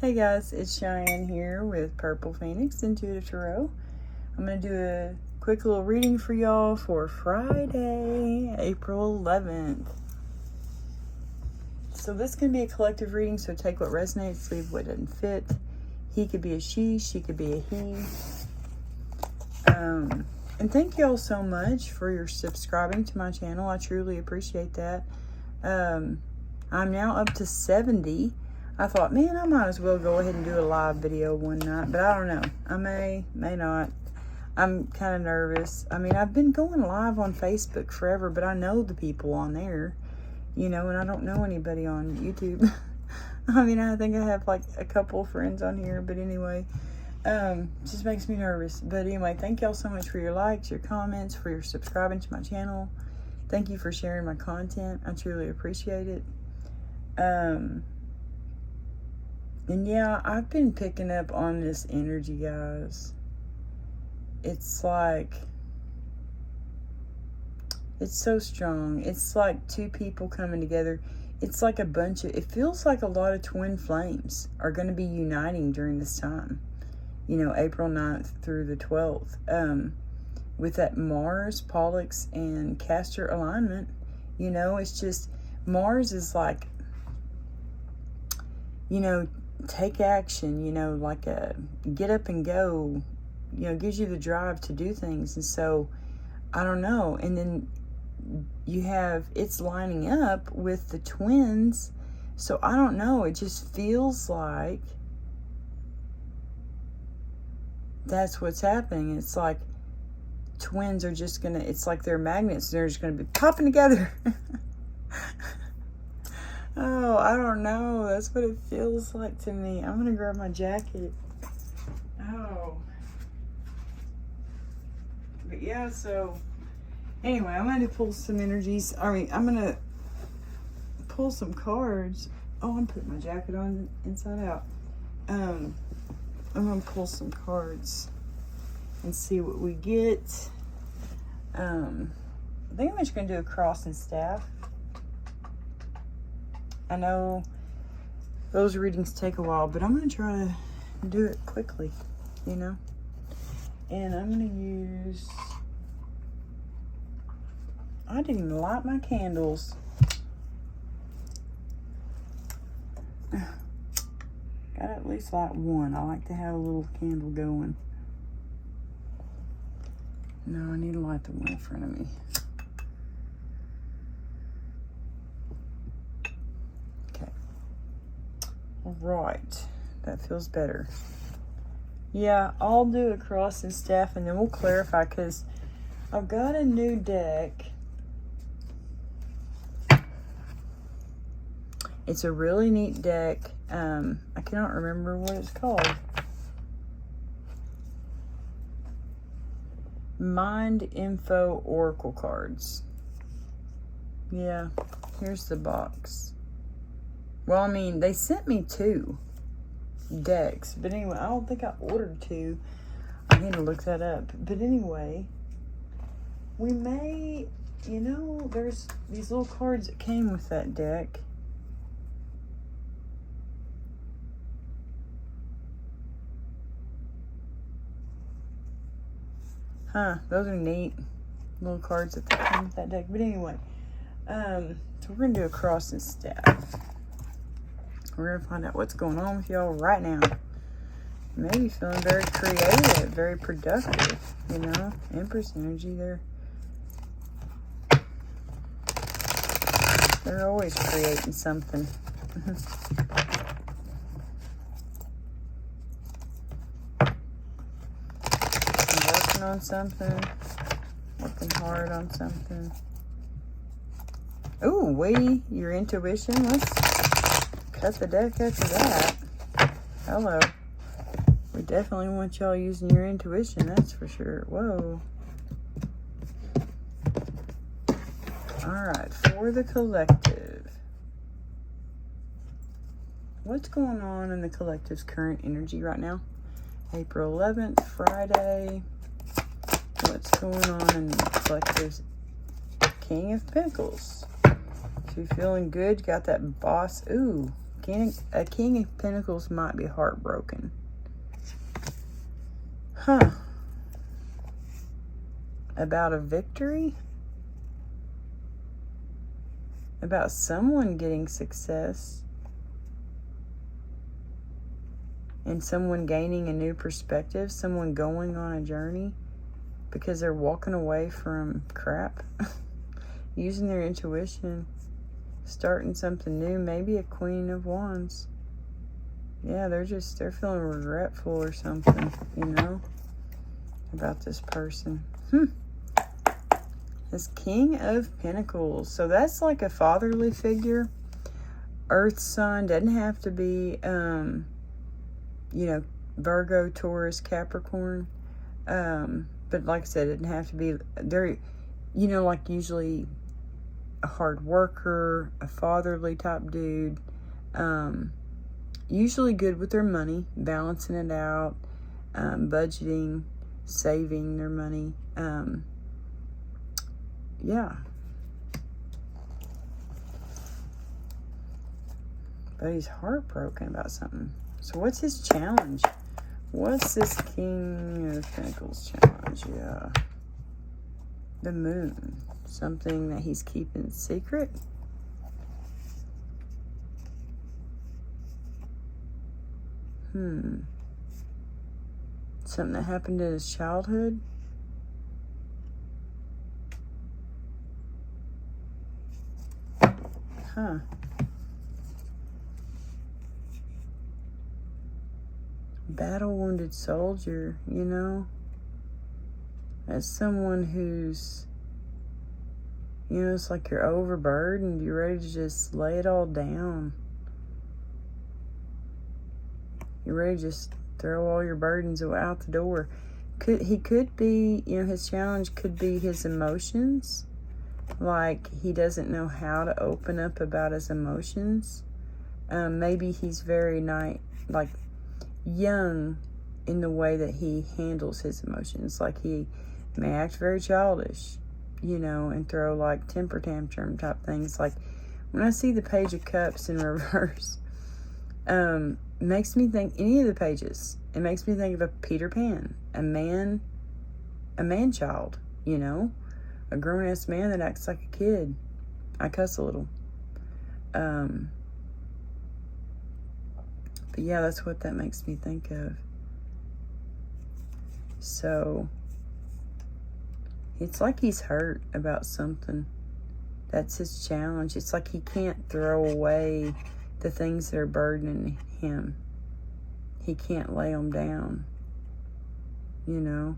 Hey guys, it's Cheyenne here with Purple Phoenix Intuitive Tarot. I'm going to do a quick little reading for y'all for Friday, April 11th. So this can be a collective reading, so take what resonates, leave what doesn't fit. He could be a she could be a he. And thank y'all so much for your subscribing to my channel. I truly appreciate that. I'm now up to 70. I thought, man, I might as well go ahead and do a live video one night, but I don't know. I may not. I'm kind of nervous. I mean, I've been going live on Facebook forever, but I know the people on there, you know, and I don't know anybody on YouTube. I mean, I think I have like a couple friends on here, but anyway, just makes me nervous. But anyway, thank y'all so much for your likes, your comments, for your subscribing to my channel. Thank you for sharing my content. I truly appreciate it. And yeah, I've been picking up on this energy, guys. It's like, it's so strong. It's like two people coming together. It's like a bunch of, it feels like a lot of twin flames are going to be uniting during this time. You know, April 9th through the 12th. With that Mars, Pollux, and Castor alignment, you know, it's just, Mars is like, you know, take action, you know, like a get up and go, you know, gives you the drive to do things. And so, I don't know. And then you have, it's lining up with the twins. So, I don't know. It just feels like that's what's happening. It's like twins are just gonna, it's like they're magnets. They're just gonna be popping together. Oh, I don't know. That's what it feels like to me. I'm going to grab my jacket. Oh. But yeah, so anyway, I'm going to pull some energies. I mean, I'm going to pull some cards. Oh, I'm putting my jacket on inside out. I'm going to pull some cards and see what we get. I think I'm just going to do a cross and staff. I know those readings take a while, but I'm going to try to do it quickly, you know. And I'm going to use, I didn't even light my candles. Gotta at least light one. I like to have a little candle going. No, I need to light the one in front of me. Right, that feels better. Yeah, I'll do a cross and staff and then we'll clarify, because I've got a new deck. It's a really neat deck. I cannot remember what it's called. Mind Info Oracle cards. Yeah, here's the box. Well, I mean, they sent me 2 decks. But anyway, I don't think I ordered 2. I need to look that up. But anyway, we may, you know, there's these little cards that came with that deck. Huh, those are neat little cards that came with that deck. But anyway, so we're going to do a cross and staff. We're going to find out what's going on with y'all right now. Maybe feeling very creative, very productive, you know? Empress energy there. They're always creating something. Working on something. Working hard on something. Ooh, your intuition. Let's cut the deck after that. Hello. We definitely want y'all using your intuition, that's for sure. Whoa. Alright, for the collective. What's going on in the collective's current energy right now? April 11th, Friday. What's going on in the collective's King of Pentacles? So you feeling good? Got that boss. Ooh, A King of Pentacles might be heartbroken. Huh. About a victory? About someone getting success. And someone gaining a new perspective. Someone going on a journey. Because they're walking away from crap. Using their intuition. Starting something new. Maybe a Queen of Wands. Yeah, they're feeling regretful or something, you know, about this person. This King of Pentacles. So that's like a fatherly figure. Earth sign. Doesn't have to be, you know, Virgo, Taurus, Capricorn. But like I said, it didn't have to be, they're, you know, like usually a hard worker, a fatherly type dude. Usually good with their money, balancing it out, budgeting, saving their money. Yeah. But he's heartbroken about something. So what's his challenge? What's this King of Pentacles challenge? Yeah. The Moon. Something that he's keeping secret. Something that happened in his childhood. Huh. Battle-wounded soldier, you know. As someone who's, you know, it's like you're overburdened. You're ready to just lay it all down. You're ready to just throw all your burdens out the door. He could be, you know, his challenge could be his emotions. Like, he doesn't know how to open up about his emotions. Maybe he's very like young in the way that he handles his emotions. Like, he may act very childish, you know, and throw like temper tantrum type things. Like, when I see the Page of Cups in reverse, makes me think, any of the pages, it makes me think of a Peter Pan, a man-child, you know, a grown-ass man that acts like a kid. I cuss a little. But yeah, that's what that makes me think of. So, it's like he's hurt about something. That's his challenge. It's like he can't throw away the things that are burdening him. He can't lay them down, you know.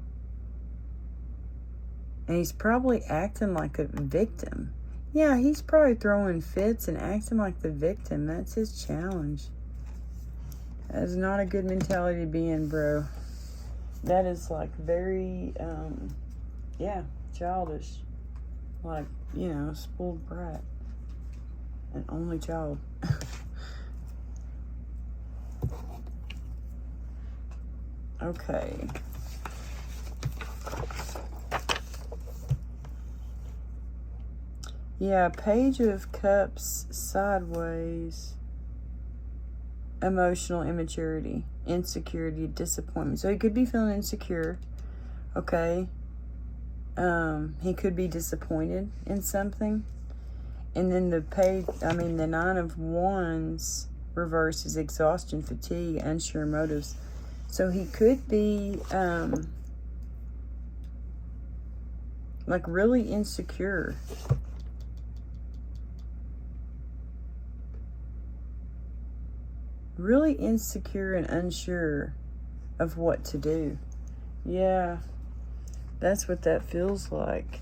And he's probably acting like a victim. Yeah, he's probably throwing fits and acting like the victim. That's his challenge. That is not a good mentality to be in, bro. That is like very, yeah, childish. Like, you know, spoiled brat. An only child. Okay. Yeah, Page of Cups sideways. Emotional immaturity, insecurity, disappointment. So he could be feeling insecure. Okay. He could be disappointed in something. And then the Nine of Wands reverse is exhaustion, fatigue, unsure motives. So he could be like really insecure. Really insecure and unsure of what to do. Yeah, that's what that feels like.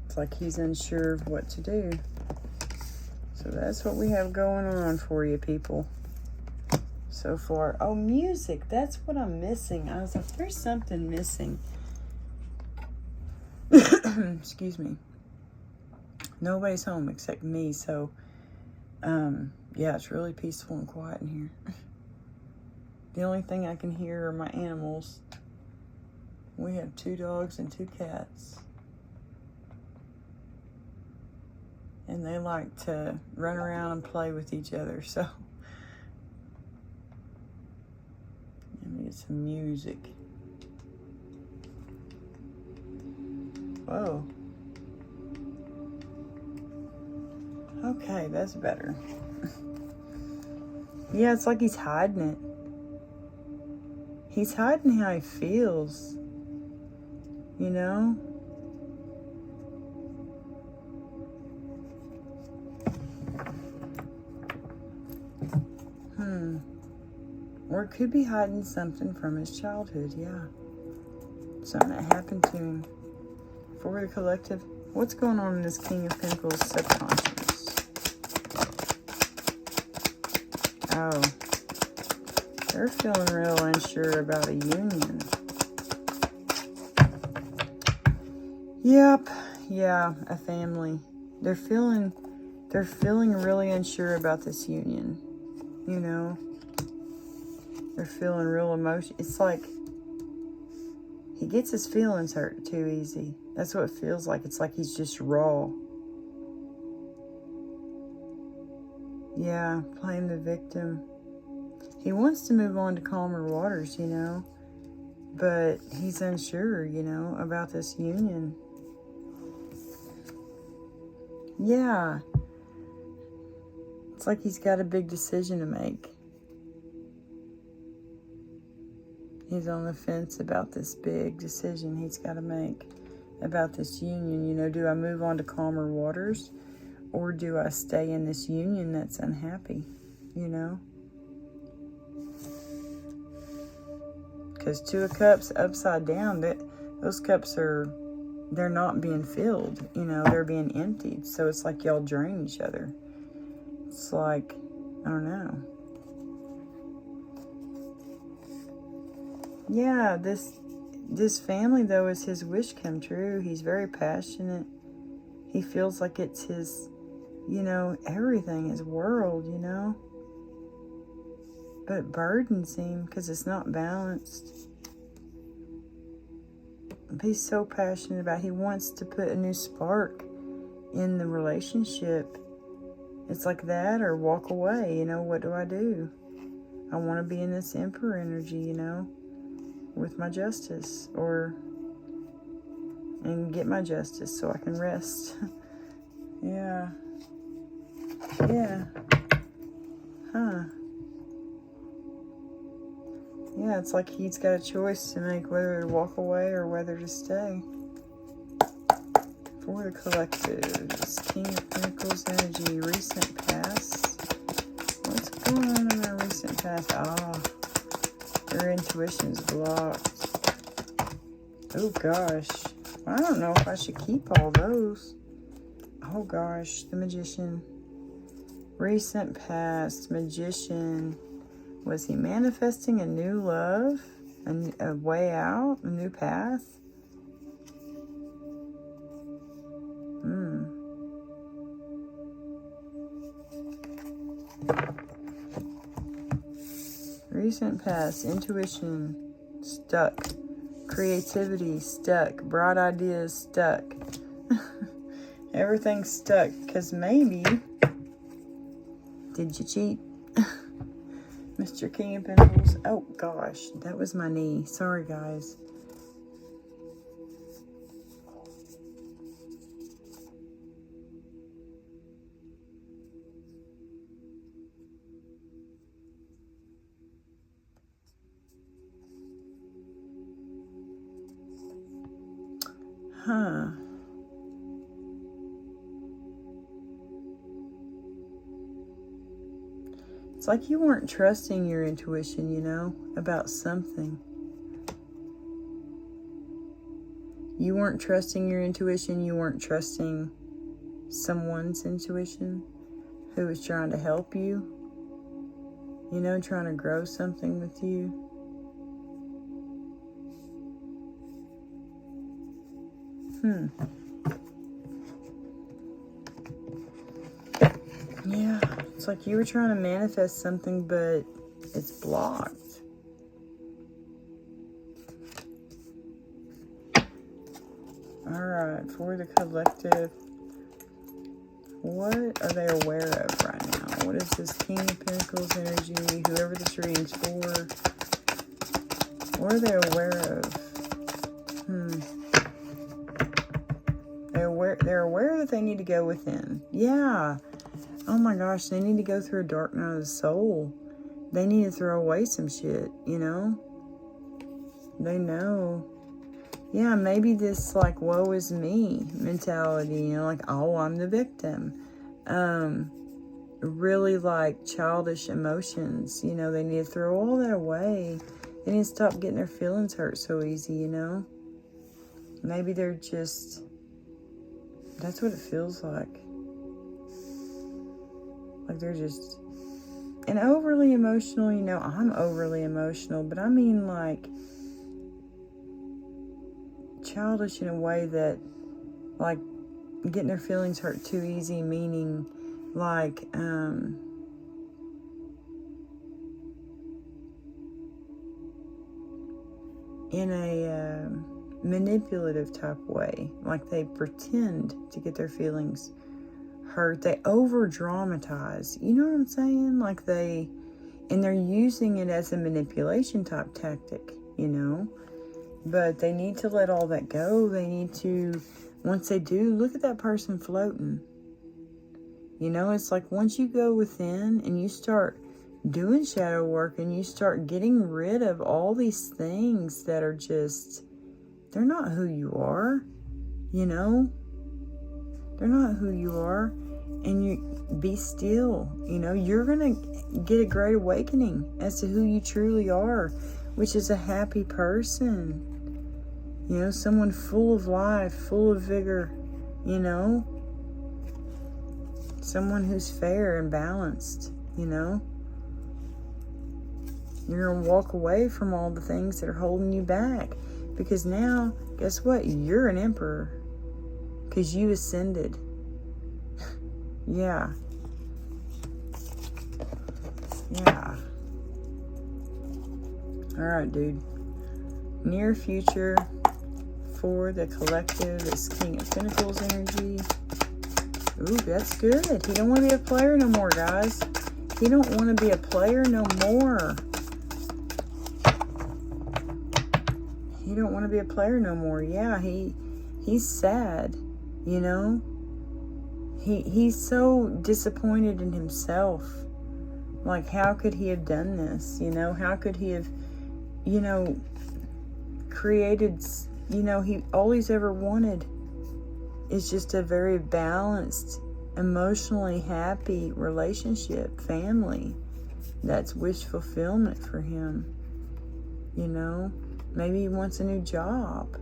It's like he's unsure of what to do. So that's what we have going on for you, people. So far. Oh, music. That's what I'm missing. I was like, there's something missing. Excuse me. Nobody's home except me. So, yeah, it's really peaceful and quiet in here. The only thing I can hear are my animals We have 2 dogs and 2 cats. And they like to run around and play with each other, so. Let me get some music. Whoa. Okay, that's better. Yeah, it's like he's hiding it. He's hiding how he feels. You know? Or it could be hiding something from his childhood, yeah. Something that happened to him. For the collective, what's going on in this King of Pentacles subconscious? Oh. They're feeling real unsure about a union. Yep. Yeah, a family. They're feeling really unsure about this union. You know? They're feeling real emotion. It's like he gets his feelings hurt too easy. That's what it feels like. It's like he's just raw. Yeah, playing the victim. He wants to move on to calmer waters, you know. But he's unsure, you know, about this union. Yeah. It's like he's got a big decision to make. He's on the fence about this big decision he's got to make about this union. You know, do I move on to calmer waters? Or do I stay in this union that's unhappy? You know? Because 2 of Cups upside down, those cups they're not being filled. You know, they're being emptied. So it's like y'all drain each other. It's like, I don't know. Yeah, this family, though, is his wish come true. He's very passionate. He feels like it's his, you know, everything, his world, you know. But it burdens him because it's not balanced. But he's so passionate about it. He wants to put a new spark in the relationship. It's like that or walk away, you know. What do I do? I want to be in this Emperor energy, you know, with my justice, and get my justice so I can rest. Yeah. Yeah. Huh. Yeah, it's like he's got a choice to make whether to walk away or whether to stay. For the collective, this King of Pentacles energy, recent past. What's going on in our recent past? Their intuition's blocked. Oh gosh. I don't know if I should keep all those. Oh gosh, the Magician. Recent past, Magician. Was he manifesting a new love? A way out? A new path? Recent past, intuition, stuck. Creativity, stuck. Bright ideas, stuck. Everything's stuck. Because maybe, did you cheat? Mr. King of Pentacles. Oh, gosh. That was my knee. Sorry, guys. Huh. It's like you weren't trusting your intuition, you know, about something. You weren't trusting your intuition. You weren't trusting someone's intuition who was trying to help you. You know, trying to grow something with you. Yeah, it's like you were trying to manifest something, but it's blocked. Alright, for the collective, what are they aware of right now? What is this King of Pentacles energy? Whoever this reading's for, what are they aware of? They're aware that they need to go within. Yeah. Oh my gosh, they need to go through a dark night of the soul. They need to throw away some shit, you know? They know. Yeah, maybe this, like, woe is me mentality, you know, like, oh, I'm the victim. Really, like, childish emotions, you know, they need to throw all that away. They need to stop getting their feelings hurt so easy, you know? Maybe they're just, that's what it feels like. Like they're just, and overly emotional, you know, I'm overly emotional, but I mean like childish in a way that, like, getting their feelings hurt too easy, meaning like, in a manipulative type way, like they pretend to get their feelings hurt. They over dramatize, you know what I'm saying? Like and they're using it as a manipulation type tactic, you know? But they need to let all that go. They need to, once they do, look at that person floating. You know, it's like once you go within and you start doing shadow work and you start getting rid of all these things that are just, they're not who you are, you know? They're not who you are. And you be still, you know, you're going to get a great awakening as to who you truly are, which is a happy person. You know, someone full of life, full of vigor, you know? Someone who's fair and balanced, you know? You're going to walk away from all the things that are holding you back. Because now, guess what? You're an emperor. Because you ascended. Yeah. Yeah. Alright, dude. Near future for the collective is King of Pentacles energy. Ooh, that's good. He don't want to be a player no more, guys. He don't want to be a player no more. He don't want to be a player no more. Yeah, he's sad, you know? He's so disappointed in himself. Like, how could he have done this? You know, how could he have, you know, created, you know, all he's ever wanted is just a very balanced, emotionally happy relationship, family. That's wish fulfillment for him. You know, maybe he wants a new job.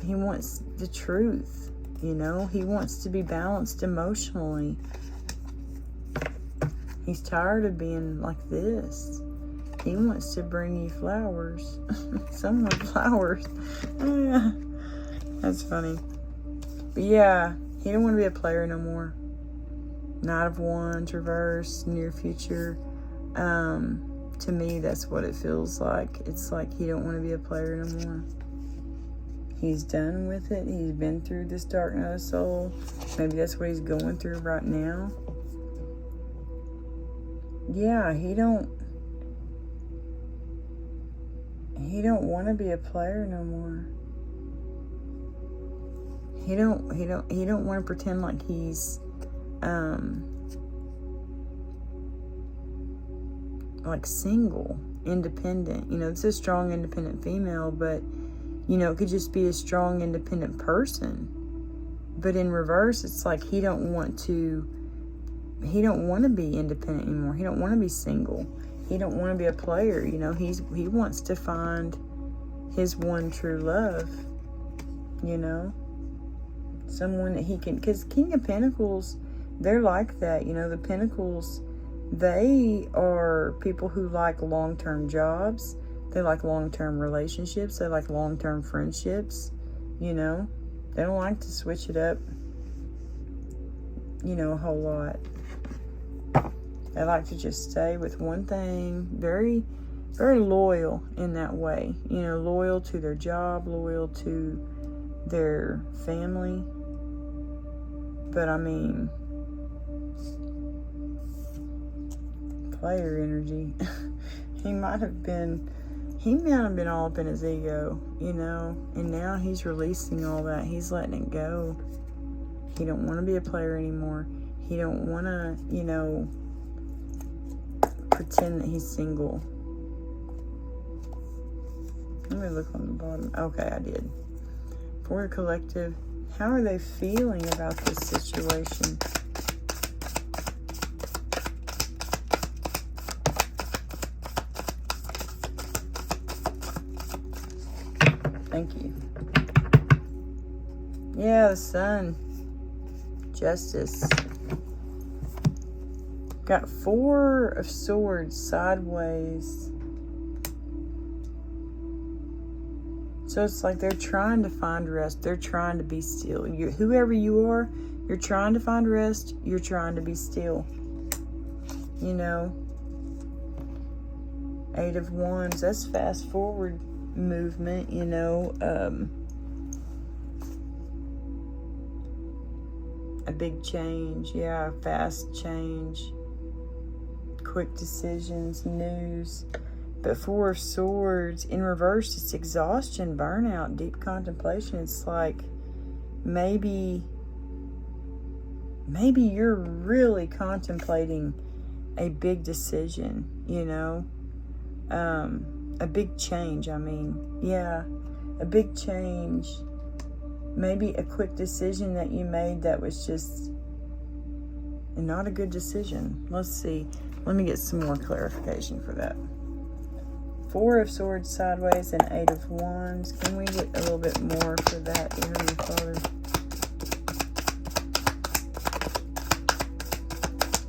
He wants the truth. You know, he wants to be balanced emotionally. He's tired of being like this. He wants to bring you flowers. Someone flowers. That's funny. But yeah, he don't want to be a player no more. Knight of Wands, reverse, near future. To me, that's what it feels like. It's like he don't want to be a player no more. He's done with it. He's been through this dark night of soul. Maybe that's what he's going through right now. Yeah, he don't want to be a player no more. He don't want to pretend like he's like single, independent. You know, it's a strong independent female, but you know, it could just be a strong, independent person. But in reverse, it's like he don't want to be independent anymore. He don't want to be single. He don't want to be a player. You know, he wants to find his one true love. You know, someone that he can, because King of Pentacles, they're like that. You know, the Pentacles, they are people who like long-term jobs. They like long-term relationships. They like long-term friendships, you know. They don't like to switch it up, you know, a whole lot. They like to just stay with one thing. Very, very loyal in that way. You know, loyal to their job, loyal to their family. But I mean, player energy. He might have been all up in his ego, you know, and now he's releasing all that. He's letting it go. He don't want to be a player anymore. He don't want to, you know, pretend that he's single. Let me look on the bottom. Okay, I did. For your collective, how are they feeling about this situation? Thank you. Yeah, the Sun. Justice. Got 4 of Swords sideways. So it's like they're trying to find rest. They're trying to be still. Whoever you are, you're trying to find rest. You're trying to be still. You know. 8 of Wands. That's fast forward movement, you know. A big change. Yeah, fast change. Quick decisions, news. But 4 of Swords, in reverse, it's exhaustion, burnout, deep contemplation. It's like maybe you're really contemplating a big decision, you know? A big change, I mean. Yeah, a big change. Maybe a quick decision that you made that was just not a good decision. Let's see. Let me get some more clarification for that. 4 of Swords sideways and 8 of Wands. Can we get a little bit more for that, Heavenly Father?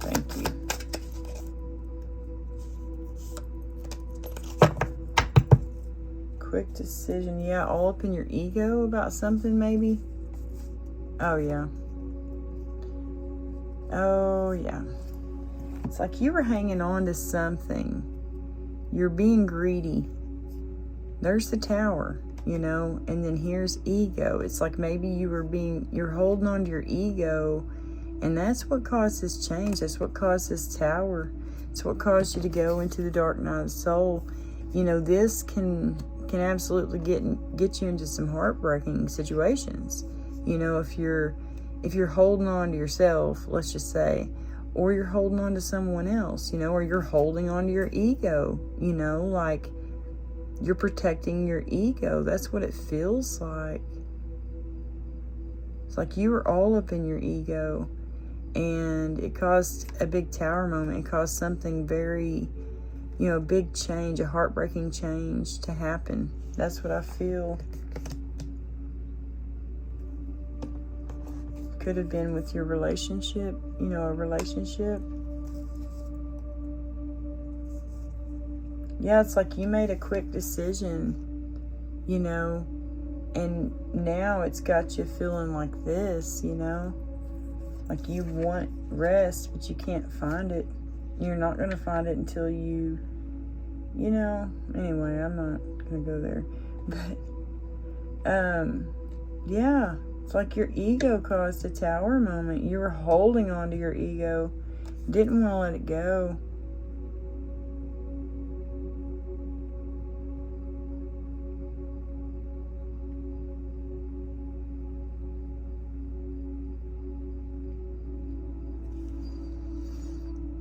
Thank you. Quick decision. Yeah, all up in your ego about something, maybe? Oh, yeah. Oh, yeah. It's like you were hanging on to something. You're being greedy. There's the Tower, you know, and then here's ego. It's like maybe you're holding on to your ego, and that's what caused this change. That's what caused this Tower. It's what caused you to go into the dark night of the soul. You know, this can absolutely get you into some heartbreaking situations. You know, if you're holding on to yourself, let's just say, or you're holding on to someone else, you know, or you're holding on to your ego, you know, like you're protecting your ego. That's what it feels like. It's like you were all up in your ego, and it caused a big Tower moment. It caused something very, you know, a big change, a heartbreaking change to happen. That's what I feel. Could have been with your relationship, you know, a relationship. Yeah, it's like you made a quick decision, you know, and now it's got you feeling like this, you know, like you want rest, but you can't find it. You're not going to find it until you know, anyway, I'm not going to go there. But, yeah. It's like your ego caused a Tower moment. You were holding on to your ego. Didn't want to let it go.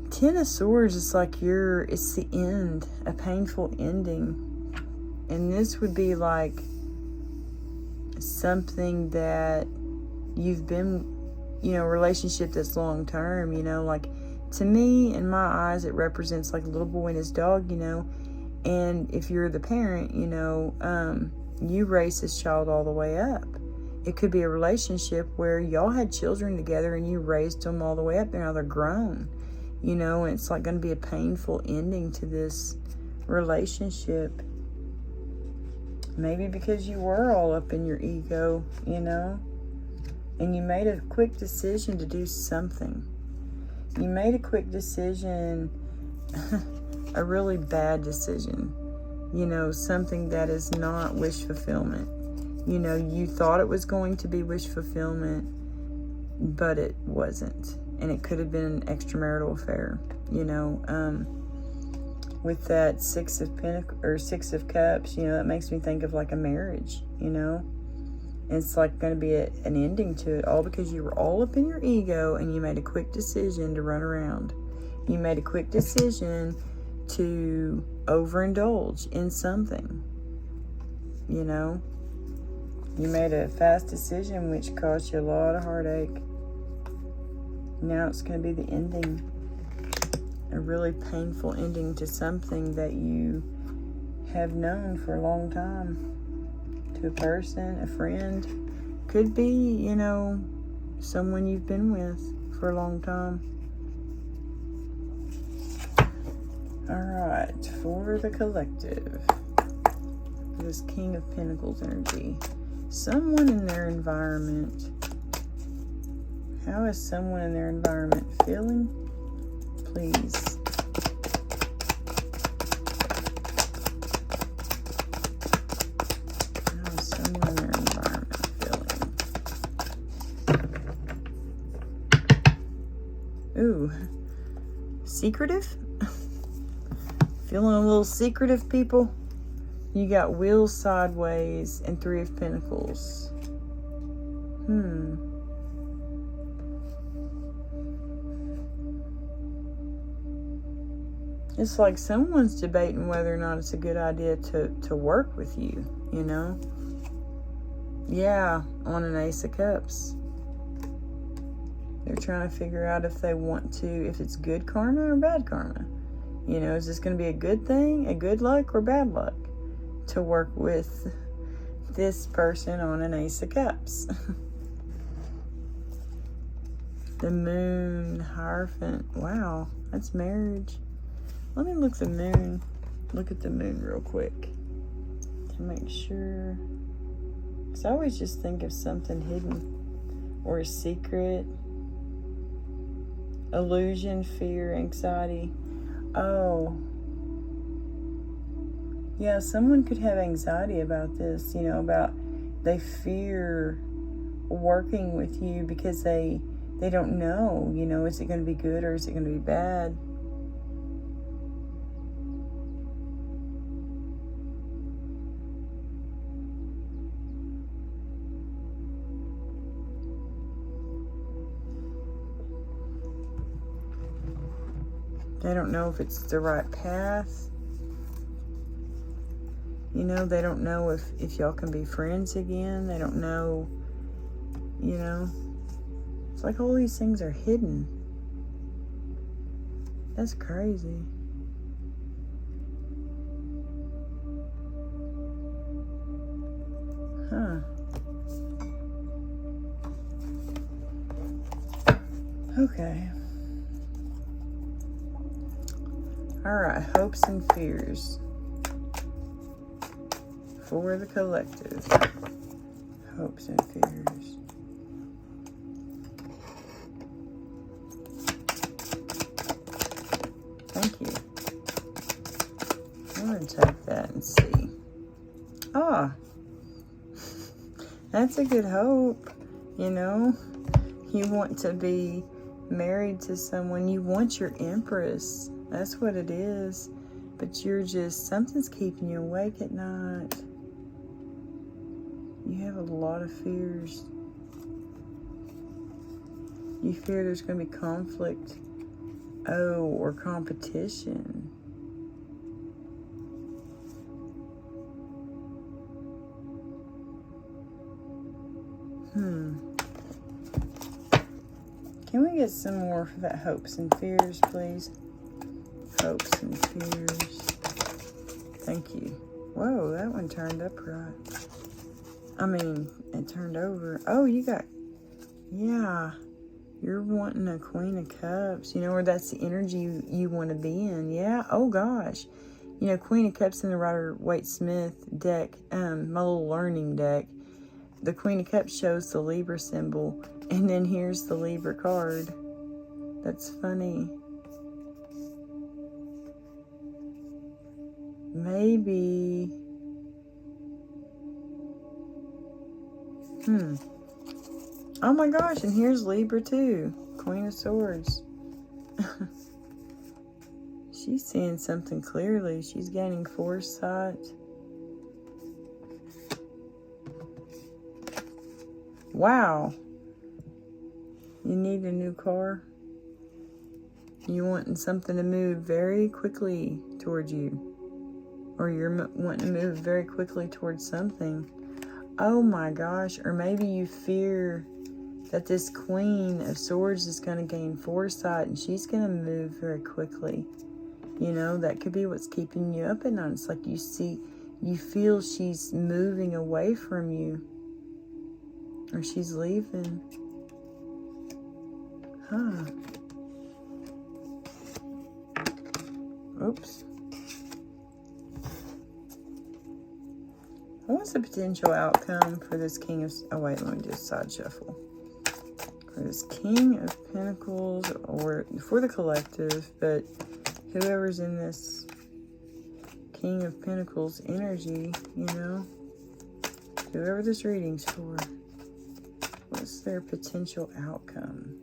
Ten of Swords is like it's the end. A painful ending. And this would be like something that you've been, you know, a relationship that's long term, you know, like to me, in my eyes, it represents like a little boy and his dog, you know, and if you're the parent, you know, you raise this child all the way up. It could be a relationship where y'all had children together and you raised them all the way up. Now they're grown, you know, and it's like going to be a painful ending to this relationship. Maybe because you were all up in your ego, you know, and you made a quick decision to do something. You made a quick decision, a really bad decision, you know, something that is not wish fulfillment. You know, you thought it was going to be wish fulfillment, but it wasn't. And it could have been an extramarital affair, you know. With that Six of Cups, you know, that makes me think of like a marriage, you know. And it's like going to be an ending to it, all because you were all up in your ego and you made a quick decision to run around. You made a quick decision to overindulge in something, you know. You made a fast decision which caused you a lot of heartache. Now it's going to be the ending. A really painful ending to something that you have known for a long time. To a person, a friend. Could be, you know, someone you've been with for a long time. Alright, for the collective. This King of Pentacles energy. Someone in their environment. How is someone in their environment feeling? Please. How is someone in their environment feeling? Ooh. Secretive? Feeling a little secretive, people? You got Wheels sideways and Three of Pentacles. It's like someone's debating whether or not it's a good idea to work with you, you know? Yeah, on an Ace of Cups. They're trying to figure out if they want to, if it's good karma or bad karma. You know, is this going to be a good thing, a good luck, or bad luck to work with this person on an Ace of Cups? The Moon, Hierophant. Wow, that's marriage. Let me look at the moon real quick to make sure. Because I always just think of something hidden or a secret. Illusion, fear, anxiety. Oh. Yeah, someone could have anxiety about this, you know, about they fear working with you because they don't know, you know, is it going to be good or is it going to be bad? They don't know if it's the right path. You know, they don't know if y'all can be friends again. They don't know, you know. It's like all these things are hidden. That's crazy. Huh. Okay. Alright, hopes and fears. For the collective. Hopes and fears. Thank you. I'm going to take that and see. Ah. That's a good hope. You know, you want to be married to someone. You want your Empress. That's what it is. But you're just, something's keeping you awake at night. You have a lot of fears. You fear there's going to be conflict. Oh, or competition. Can we get some more for that hopes and fears, please? Hopes and fears. Thank you. Whoa, that one turned up right. I mean, it turned over. Oh, you got, yeah. You're wanting a Queen of Cups. You know, or that's the energy you want to be in. Yeah. Oh, gosh. You know, Queen of Cups in the Rider-Waite-Smith deck, my little learning deck. The Queen of Cups shows the Libra symbol. And then here's the Libra card. That's funny. Maybe Oh my gosh, and here's Libra too. Queen of Swords. She's seeing something clearly. She's gaining foresight. Wow. You need a new car? You wanting something to move very quickly towards you. Or you're wanting to move very quickly towards something. Oh my gosh. Or maybe you fear that this Queen of Swords is going to gain foresight and she's going to move very quickly. You know, that could be what's keeping you up at night. It's like you feel she's moving away from you. Or she's leaving. Huh. Oops. What's the potential outcome for this King of... Oh, wait, let me just side shuffle. For this King of Pentacles, or for the collective, but whoever's in this King of Pentacles energy, you know, whoever this reading's for, what's their potential outcome?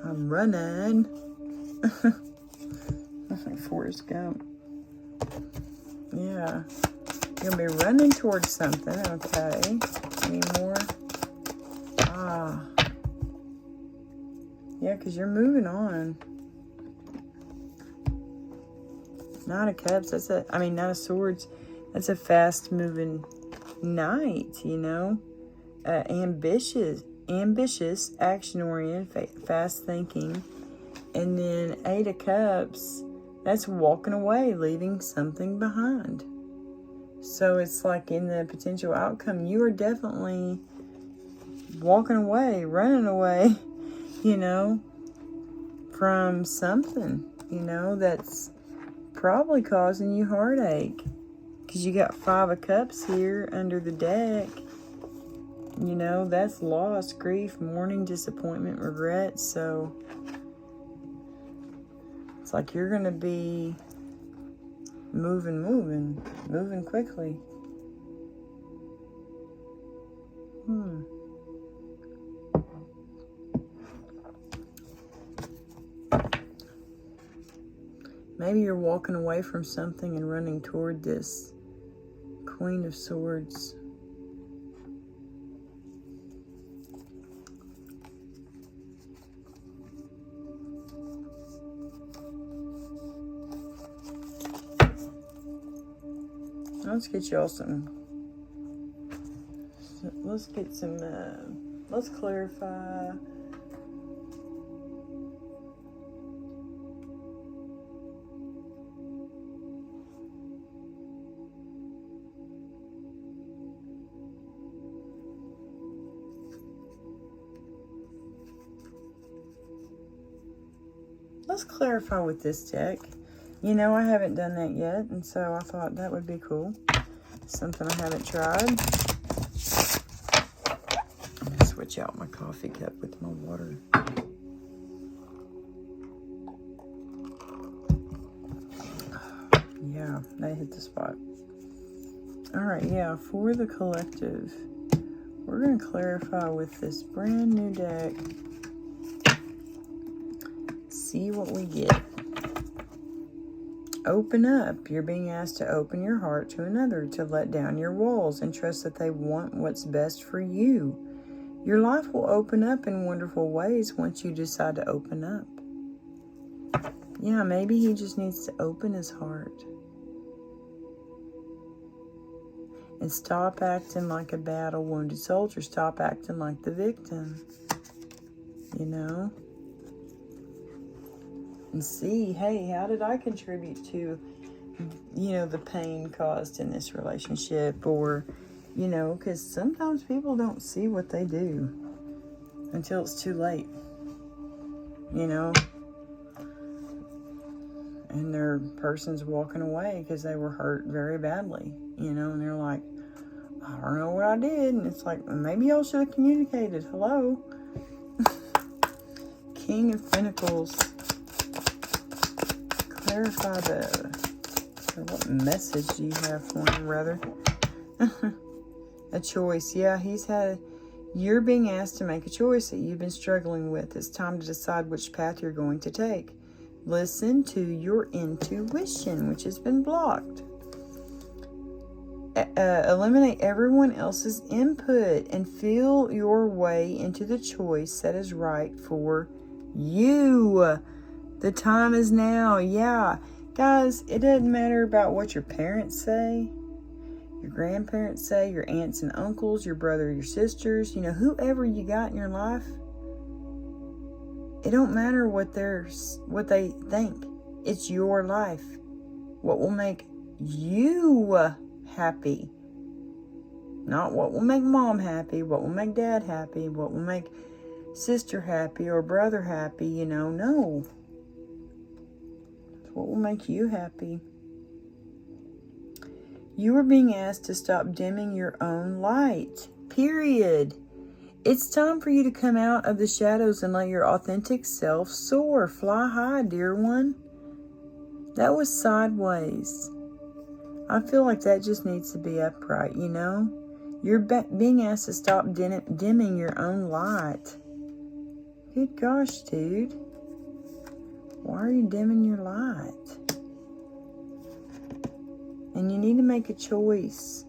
I'm running. That's like Forrest Gump. Yeah. You're going to be running towards something. Okay. Any more? Ah. Yeah, because you're moving on. Knight of Cups. That's a... I mean, Knight of Swords. That's a fast-moving knight, you know? Ambitious, action-oriented, fast-thinking. And then 8 of Cups, that's walking away, leaving something behind. So it's like in the potential outcome, you are definitely walking away, running away, you know, from something, you know, that's probably causing you heartache. Because you got 5 of Cups here under the deck. You know, that's loss, grief, mourning, disappointment, regret. So it's like you're going to be moving quickly. Maybe you're walking away from something and running toward this Queen of Swords. Let's get y'all some. Let's get some. Let's clarify. Let's clarify with this deck. You know, I haven't done that yet, and so I thought that would be cool. Something I haven't tried. I'm going to switch out my coffee cup with my water. Yeah, that hit the spot. Alright, yeah, for the collective, we're going to clarify with this brand new deck. See what we get. Open up. You're being asked to open your heart to another, to let down your walls and trust that they want what's best for you. Your life will open up in wonderful ways once you decide to open up. Yeah, maybe he just needs to open his heart. And stop acting like a battle-wounded soldier. Stop acting like the victim. You know? And see, hey, how did I contribute to, you know, the pain caused in this relationship? Or, you know, because sometimes people don't see what they do until it's too late, you know. And their person's walking away because they were hurt very badly, you know. And they're like, I don't know what I did. And it's like, maybe y'all should have communicated. Hello. King of Pentacles. Clarify or what message do you have for him, rather? A choice. Yeah, you're being asked to make a choice that you've been struggling with. It's time to decide which path you're going to take. Listen to your intuition, which has been blocked. Eliminate everyone else's input and feel your way into the choice that is right for you. The time is now. Yeah. Guys, it doesn't matter about what your parents say, your grandparents say, your aunts and uncles, your brother, your sisters, whoever you got in your life. It don't matter what they think. It's your life. What will make you happy. Not what will make mom happy, what will make dad happy, what will make sister happy or brother happy, no. It's what will make you happy. You are being asked to stop dimming your own light. Period. It's time for you to come out of the shadows and let your authentic self soar. Fly high, dear one. That was sideways. I feel like that just needs to be upright, You're being asked to stop dimming your own light. Good gosh, dude. Why are you dimming your light? And you need to make a choice.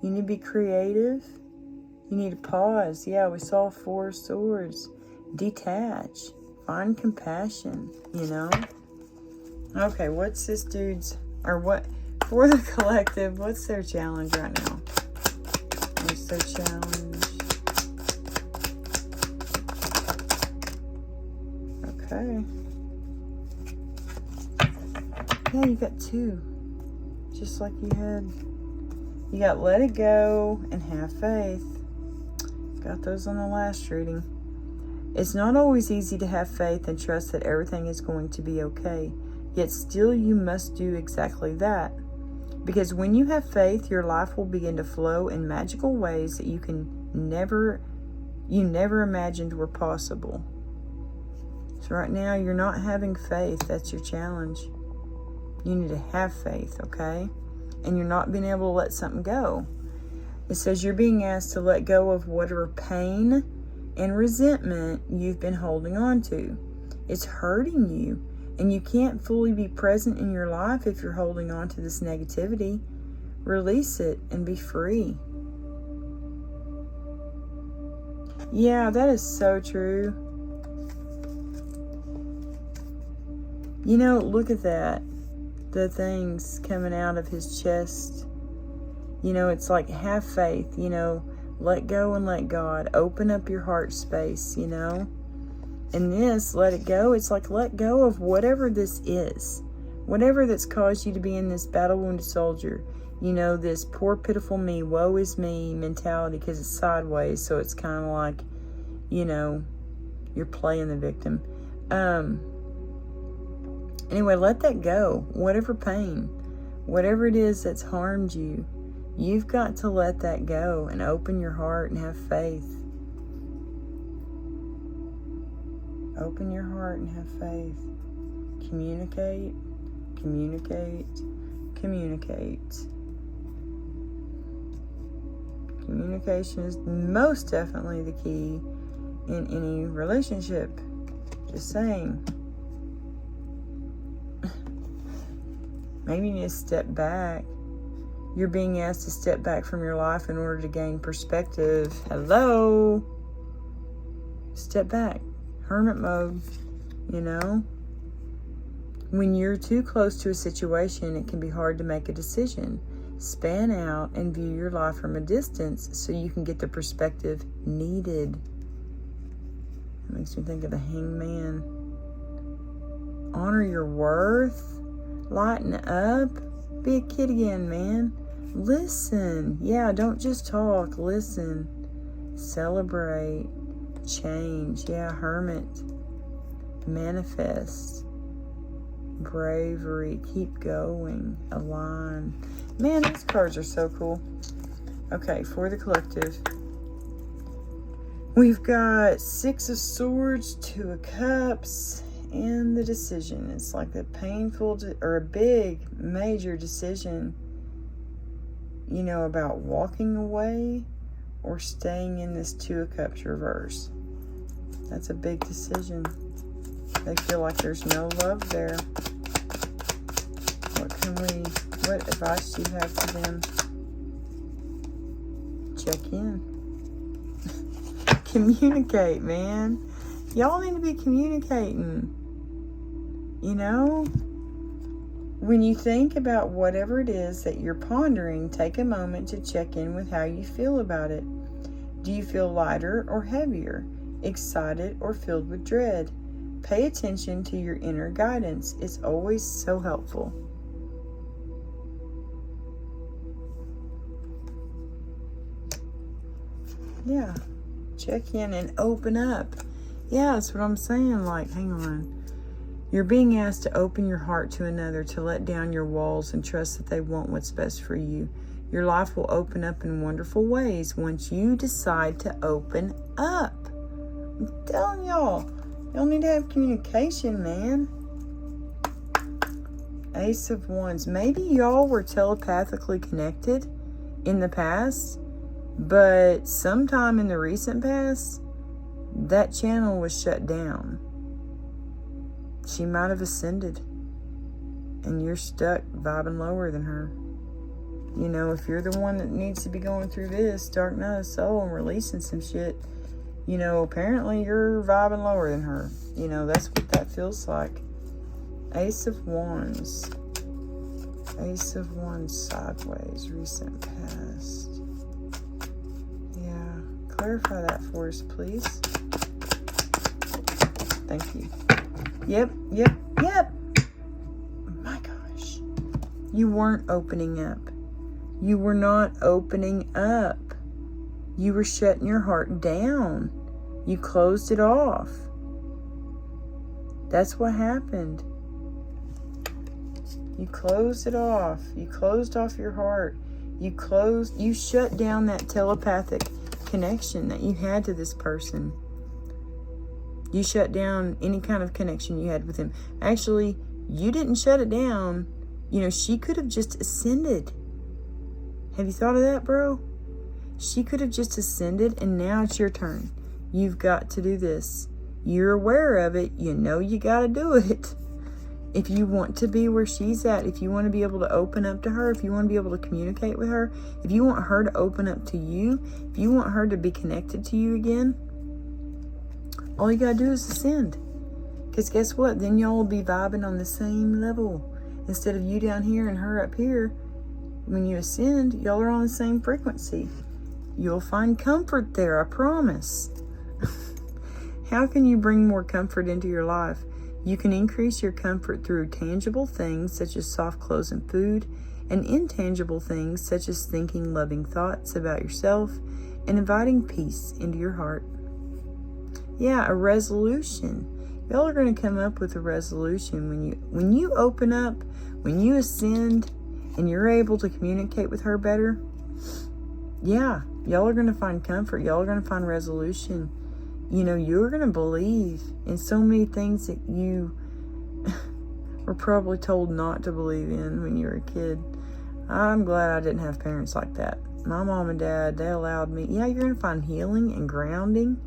You need to be creative. You need to pause. Yeah, we saw 4 swords. Detach. Find compassion, Okay, what's this dude's, or what, for the collective, what's their challenge right now? What's their challenge? Okay. Yeah, you got 2. Just like you had. You got let it go and have faith. Got those on the last reading. It's not always easy to have faith and trust that everything is going to be okay. Yet still you must do exactly that. Because when you have faith, your life will begin to flow in magical ways that you never imagined were possible. So right now you're not having faith. That's your challenge. You need to have faith, okay? And you're not being able to let something go. It says you're being asked to let go of whatever pain and resentment you've been holding on to. It's hurting you, and you can't fully be present in your life if you're holding on to this negativity. Release it and be free. Yeah, that is so true. Look at that. The things coming out of his chest. It's like have faith, let go and let God. Open up your heart space, And this, let it go. It's like let go of whatever this is. Whatever that's caused you to be in this battle-wounded soldier. This poor, pitiful me, woe is me mentality, because it's sideways. So it's kind of like, you're playing the victim. Anyway, let that go. Whatever pain, whatever it is that's harmed you, you've got to let that go and open your heart and have faith. Open your heart and have faith. Communicate, communicate, communicate. Communication is most definitely the key in any relationship. Just saying. Maybe you need to step back. You're being asked to step back from your life in order to gain perspective. Hello? Step back. Hermit mode, When you're too close to a situation, it can be hard to make a decision. Span out and view your life from a distance so you can get the perspective needed. That makes me think of the hangman. Honor your worth. Lighten up. Be a kid again, man. Listen. Yeah, don't just talk. Listen. Celebrate. Change. Yeah, hermit. Manifest. Bravery. Keep going. Align. Man, these cards are so cool. Okay, for the collective. We've got 6 of Swords, 2 of Cups, in the decision. It's like a painful or a big, major decision, you know, about walking away or staying in this Two of Cups reverse. That's a big decision. They feel like there's no love there. What advice do you have for them? Check in. Communicate, man. Y'all need to be communicating. You know? When you think about whatever it is that you're pondering, take a moment to check in with how you feel about it. Do you feel lighter or heavier? Excited or filled with dread? Pay attention to your inner guidance. It's always so helpful. Yeah. Check in and open up. Yeah, that's what I'm saying. Like, hang on. You're being asked to open your heart to another, to let down your walls and trust that they want what's best for you. Your life will open up in wonderful ways once you decide to open up. I'm telling y'all, y'all need to have communication, man. Ace of Wands. Maybe y'all were telepathically connected in the past, but sometime in the recent past, that channel was shut down. She might have ascended, and you're stuck vibing lower than her. You know, if you're the one that needs to be going through this dark night of soul and releasing some shit, you know, apparently you're vibing lower than her. You know, that's what that feels like. Ace of Wands. Ace of Wands sideways, recent past. Yeah, clarify that for us, please. Thank you. Yep. My gosh. You weren't opening up. You were not opening up. You were shutting your heart down. You closed it off. That's what happened. You closed it off. You closed off your heart. You shut down that telepathic connection that you had to this person. You shut down any kind of connection you had with him. Actually, you didn't shut it down. You know, she could have just ascended. Have you thought of that, bro? She could have just ascended, and now it's your turn. You've got to do this. You're aware of it. You know you got to do it. If you want to be where she's at, if you want to be able to open up to her, if you want to be able to communicate with her, if you want her to open up to you, if you want her to be connected to you again, all you got to do is ascend. Because guess what? Then y'all will be vibing on the same level. Instead of you down here and her up here, when you ascend, y'all are on the same frequency. You'll find comfort there, I promise. How can you bring more comfort into your life? You can increase your comfort through tangible things such as soft clothes and food, and intangible things such as thinking loving thoughts about yourself and inviting peace into your heart. Yeah, a resolution. Y'all are going to come up with a resolution when you open up, when you ascend, and you're able to communicate with her better. Yeah, y'all are going to find comfort. Y'all are going to find resolution. You know, you're going to believe in so many things that you were probably told not to believe in when you were a kid. I'm glad I didn't have parents like that. My mom and dad, they allowed me. Yeah, you're going to find healing and grounding.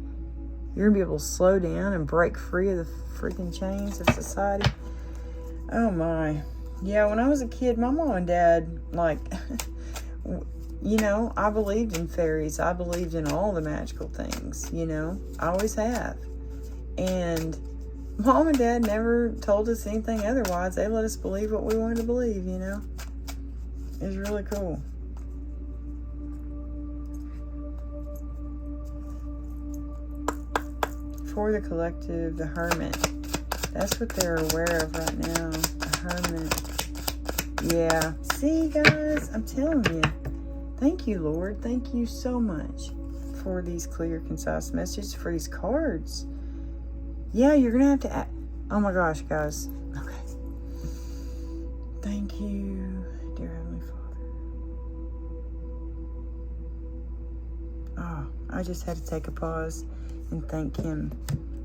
You're going to be able to slow down and break free of the freaking chains of society. Oh my. Yeah, when I was a kid, my mom and dad, like, you know, I believed in fairies. I believed in all the magical things, you know. I always have. And mom and dad never told us anything otherwise. They let us believe what we wanted to believe, you know. It was really cool. For the collective, the Hermit. That's what they're aware of right now. The Hermit. Yeah. See, guys, I'm telling you. Thank you, Lord. Thank you so much for these clear, concise messages, for these cards. Yeah, you're going to have to act. Oh my gosh, guys. Okay. Thank you, dear Heavenly Father. Oh, I just had to take a pause and thank Him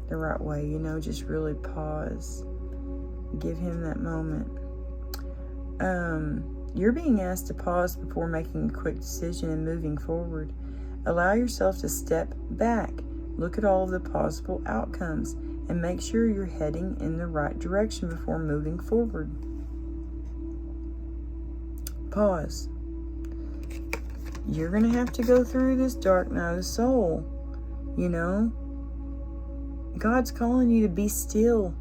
the right way, you know, just really pause. Give him that moment. You're being asked to pause before making a quick decision and moving forward. Allow yourself to step back, look at all of the possible outcomes, and make sure you're heading in the right direction before moving forward. Pause. You're going to have to go through this dark night of the soul. You know, God's calling you to be still.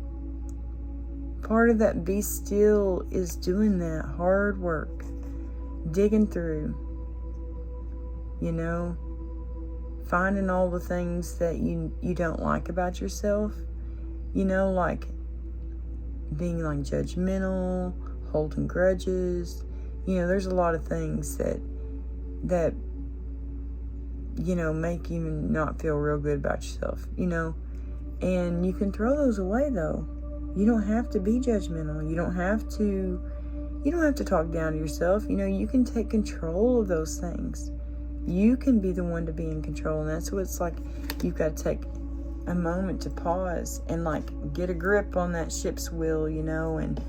Part of that be still is doing that hard work, digging through, you know, finding all the things that you don't like about yourself, you know, like being like judgmental, holding grudges. You know, there's a lot of things that you know, make you not feel real good about yourself, you know, and you can throw those away though. You don't have to be judgmental. You don't have to talk down to yourself. You know, you can take control of those things. You can be the one to be in control. And that's what it's like. You've got to take a moment to pause and like get a grip on that ship's wheel, you know, and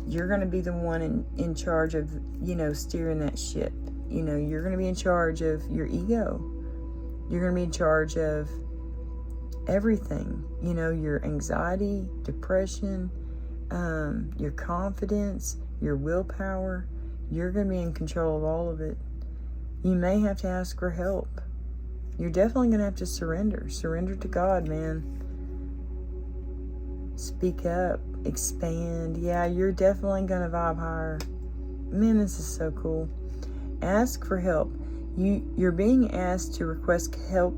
you're going to be the one in charge of, you know, steering that ship. You know, you're going to be in charge of your ego. You're going to be in charge of everything, you know, your anxiety, depression, your confidence, your willpower. You're going to be in control of all of it. You may have to ask for help. You're definitely going to have to surrender to God, man. Speak up, expand. Yeah, you're definitely going to vibe higher. Man, this is so cool. Ask for help. You're being asked to request help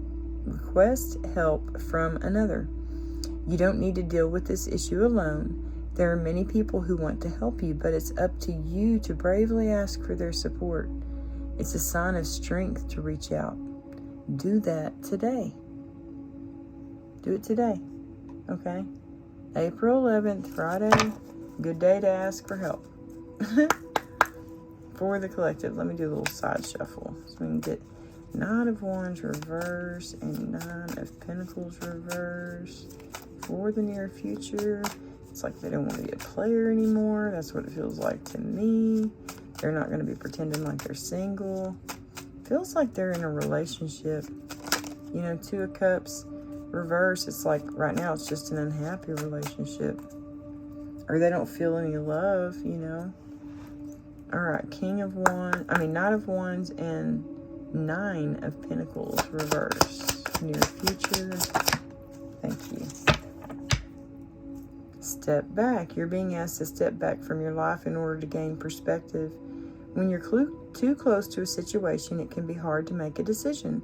from another. You don't need to deal with this issue alone. There are many people who want to help you, but it's up to you to bravely ask for their support. It's a sign of strength to reach out. Do that today. Do it today. Okay? April 11th, Friday. Good day to ask for help. For the collective, let me do a little side shuffle so we can get Nine of Wands reverse and Nine of Pentacles reverse. For the near future, it's like they don't want to be a player anymore. That's what it feels like to me. They're not going to be pretending like they're single. Feels like they're in a relationship. You know, Two of Cups reverse. It's like right now it's just an unhappy relationship. Or they don't feel any love, you know. Alright, Knight of Wands and Nine of Pentacles reverse. Near future. Thank you. Step back. You're being asked to step back from your life in order to gain perspective. When you're too close to a situation, it can be hard to make a decision.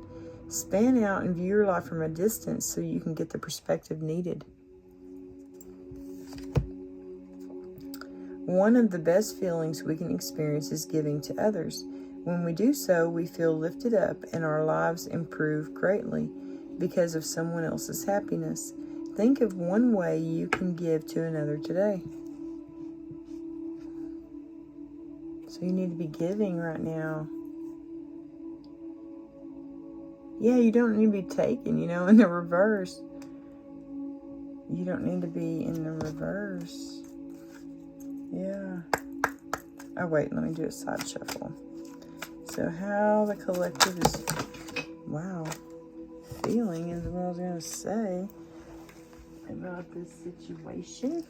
Span out and view your life from a distance so you can get the perspective needed. One of the best feelings we can experience is giving to others. When we do so, we feel lifted up and our lives improve greatly because of someone else's happiness. Think of one way you can give to another today. So you need to be giving right now. Yeah, you don't need to be taking, you know, in the reverse. You don't need to be in the reverse. Yeah. Oh, wait, let me do a side shuffle. So how the collective is, wow, feeling is what I was going to say about this situation.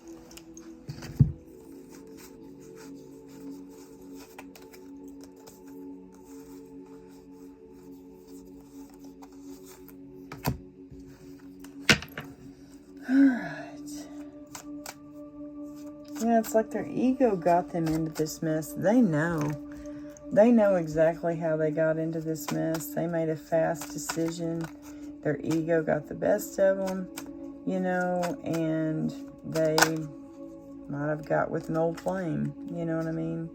Yeah, it's like their ego got them into this mess. They know exactly how they got into this mess. They made a fast decision. Their ego got the best of them, you know, and they might have got with an old flame, you know what I mean?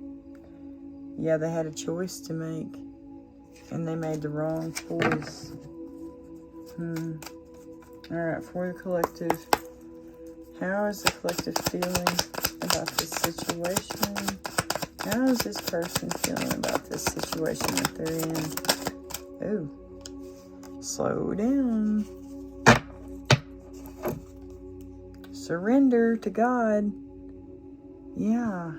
Yeah, they had a choice to make, and they made the wrong choice. Alright, for the collective, how is the collective feeling about this situation? How is this person feeling about this situation that they're in? Ooh, slow down. Surrender to God. Yeah.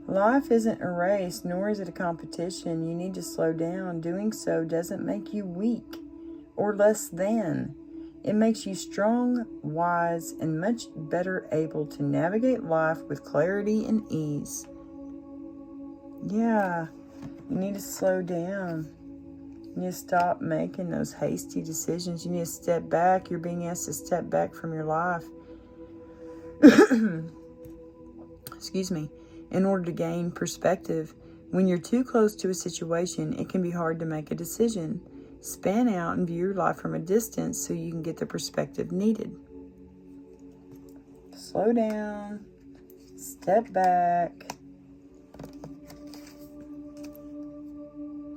Life isn't a race, nor is it a competition. You need to slow down. Doing so doesn't make you weak or less than. It makes you strong, wise, and much better able to navigate life with clarity and ease. Yeah, you need to slow down. You need to stop making those hasty decisions. You need to step back. You're being asked to step back from your life. Excuse me. In order to gain perspective. When you're too close to a situation, it can be hard to make a decision. Span out and view your life from a distance so you can get the perspective needed. Slow down. Step back.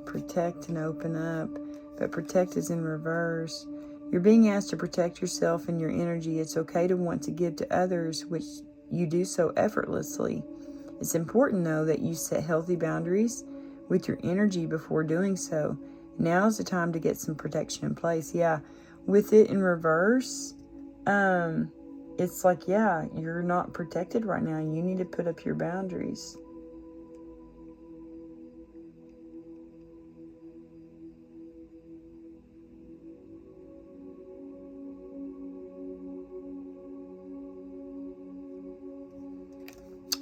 Protect and open up. But protect is in reverse. You're being asked to protect yourself and your energy. It's okay to want to give to others, which you do so effortlessly. It's important, though, that you set healthy boundaries with your energy before doing so. Now's the time to get some protection in place. Yeah, with it in reverse, it's like, yeah, you're not protected right now. You need to put up your boundaries.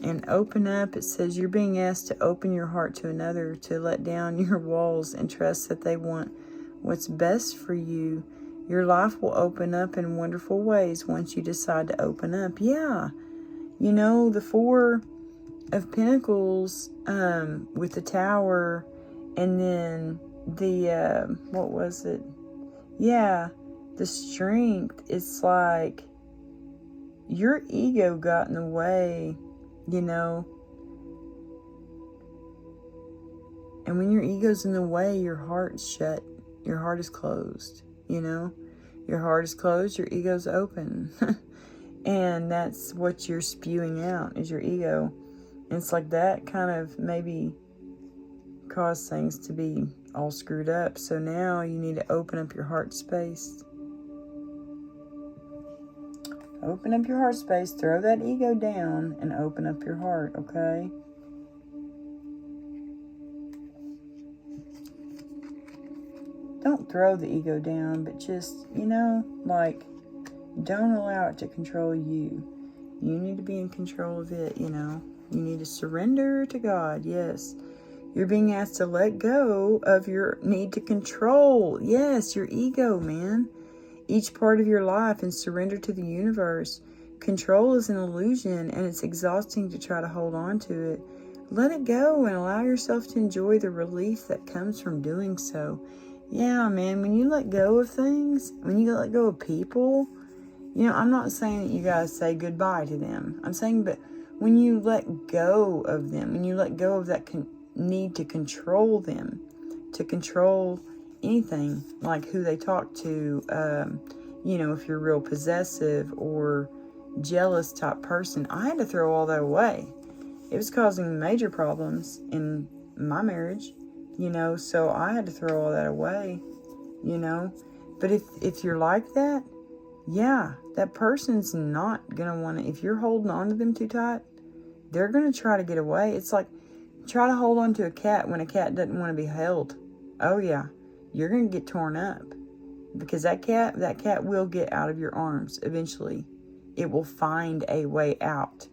And open up, it says you're being asked to open your heart to another, to let down your walls and trust that they want what's best for you. Your life will open up in wonderful ways once you decide to open up. Yeah. You know, the Four of Pentacles with the Tower, and then the, what was it? Yeah, the Strength. It's like your ego got in the way. You know, and when your ego's in the way, your heart's shut. Your heart is closed, you know. Your heart is closed, your ego's open. And that's what you're spewing out, is your ego. And it's like that kind of maybe caused things to be all screwed up. So now you need to open up your heart space. Open up your heart space, throw that ego down, and open up your heart, okay? Don't throw the ego down, but just, you know, like, don't allow it to control you. You need to be in control of it, you know. You need to surrender to God, yes. You're being asked to let go of your need to control. Yes, your ego, man. Each part of your life, and surrender to the universe. Control is an illusion, and it's exhausting to try to hold on to it. Let it go and allow yourself to enjoy the relief that comes from doing so. Yeah, man, when you let go of things, when you let go of people, you know, I'm not saying that you guys say goodbye to them. I'm saying, but when you let go of them, when you let go of that need to control them, to control anything, like who they talk to, you know, if you're real possessive or jealous type person, I had to throw all that away. It was causing major problems in my marriage, you know, so I had to throw all that away, you know. But if you're like that, yeah, that person's not going to want to, if you're holding on to them too tight, they're going to try to get away. It's like, try to hold on to a cat when a cat doesn't want to be held. Oh yeah, you're going to get torn up, because that cat will get out of your arms eventually. It will find a way out.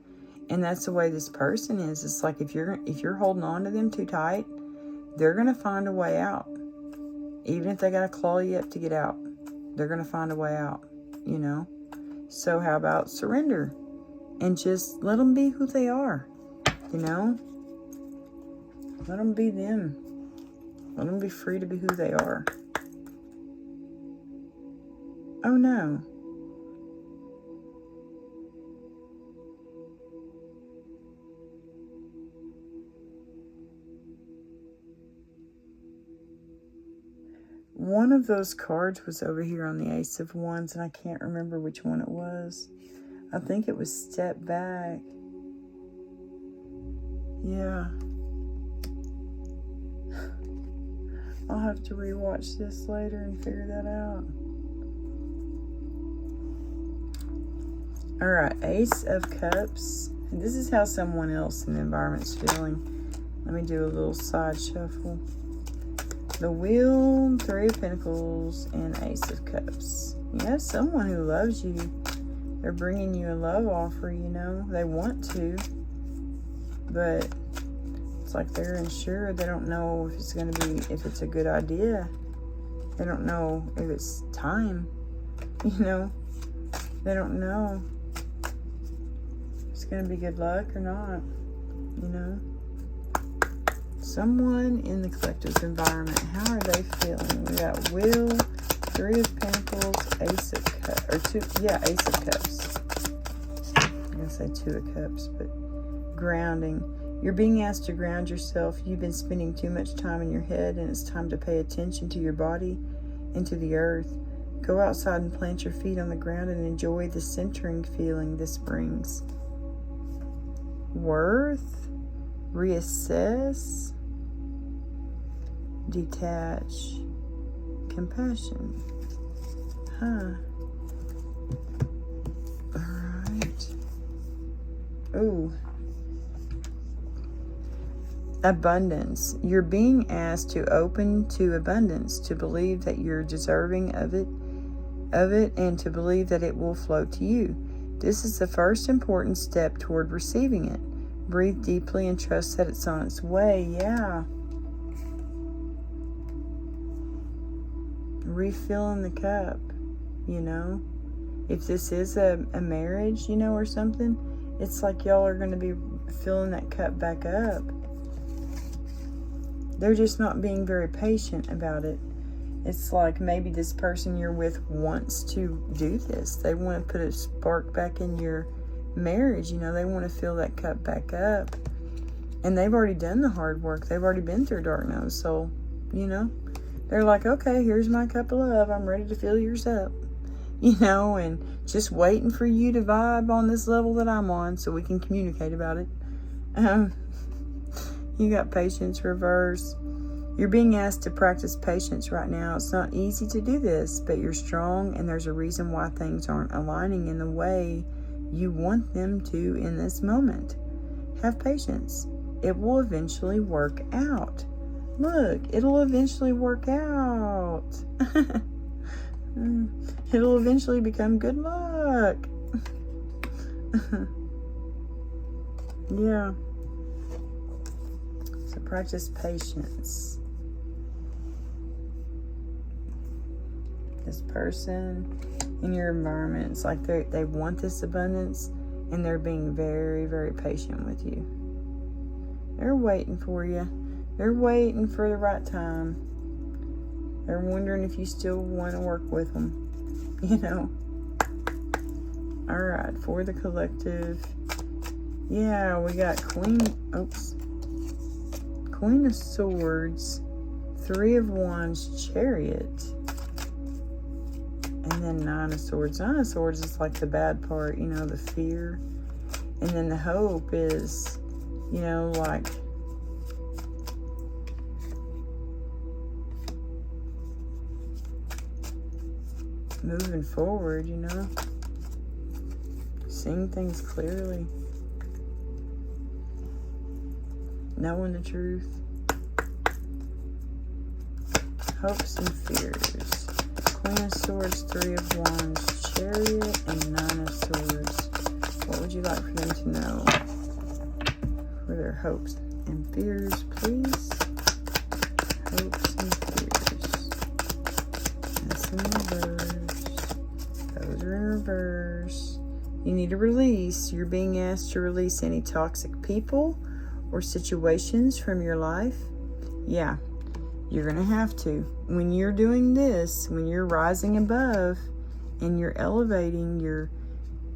And that's the way this person is. It's like if you're holding on to them too tight, they're going to find a way out. Even if they got to claw you up to get out, they're going to find a way out, you know. So how about surrender and just let them be who they are, you know. Let them be them. Let them be free to be who they are. Oh no. One of those cards was over here on the Ace of Wands, and I can't remember which one it was. I think it was Step Back. Yeah. I'll have to rewatch this later and figure that out. All right, Ace of Cups. And this is how someone else in the environment's feeling. Let me do a little side shuffle. The Wheel, Three of Pentacles, and Ace of Cups. You have someone who loves you. They're bringing you a love offer, you know. They want to, but it's like they're unsure. They don't know if it's going to be, if it's a good idea. They don't know if it's time, you know. They don't know if it's going to be good luck or not, you know. Someone in the collective environment, how are they feeling? We got Wheel, Three of Pentacles, Ace of Cups, or Ace of Cups. I'm going to say Two of Cups, but grounding. You're being asked to ground yourself. You've been spending too much time in your head, and it's time to pay attention to your body and to the earth. Go outside and plant your feet on the ground and enjoy the centering feeling this brings. Worth, reassess, detach, compassion. Alright. Ooh. Abundance. You're being asked to open to abundance, to believe that you're deserving of it, and to believe that it will flow to you. This is the first important step toward receiving it. Breathe deeply and trust that it's on its way. Yeah. Refilling the cup, you know. If this is a marriage, you know, or something, it's like y'all are going to be filling that cup back up. They're just not being very patient about it. It's like maybe this person you're with wants to do this. They want to put a spark back in your marriage, you know. They want to fill that cup back up. And they've already done the hard work. They've already been through dark night of soul, you know. They're like, okay, here's my cup of love. I'm ready to fill yours up, you know, and just waiting for you to vibe on this level that I'm on so we can communicate about it. You got patience reverse. You're being asked to practice patience right now. It's not easy to do this, but you're strong, and there's a reason why things aren't aligning in the way you want them to in this moment. Have patience. It will eventually work out. Look, it'll eventually work out. It'll eventually become good luck. Yeah. So practice patience. This person in your environment, it's like they want this abundance, and they're being very, very patient with you. They're waiting for you. They're waiting for the right time. They're wondering if you still want to work with them, you know. All right, for the collective. Yeah, we got Queen of Swords, Three of Wands, Chariot, and then Nine of Swords. Nine of Swords is like the bad part, you know, the fear. And then the hope is, you know, like moving forward, you know, seeing things clearly, knowing the truth, hopes and fears. Queen of Swords, Three of Wands, Chariot, and Nine of Swords. What would you like for them to know for their hopes and fears, please? Hopes and fears. That's in reverse. Those are in reverse. You need to release. You're being asked to release any toxic people or situations from your life. Yeah, you're going to have to. When you're doing this, when you're rising above and you're elevating, you're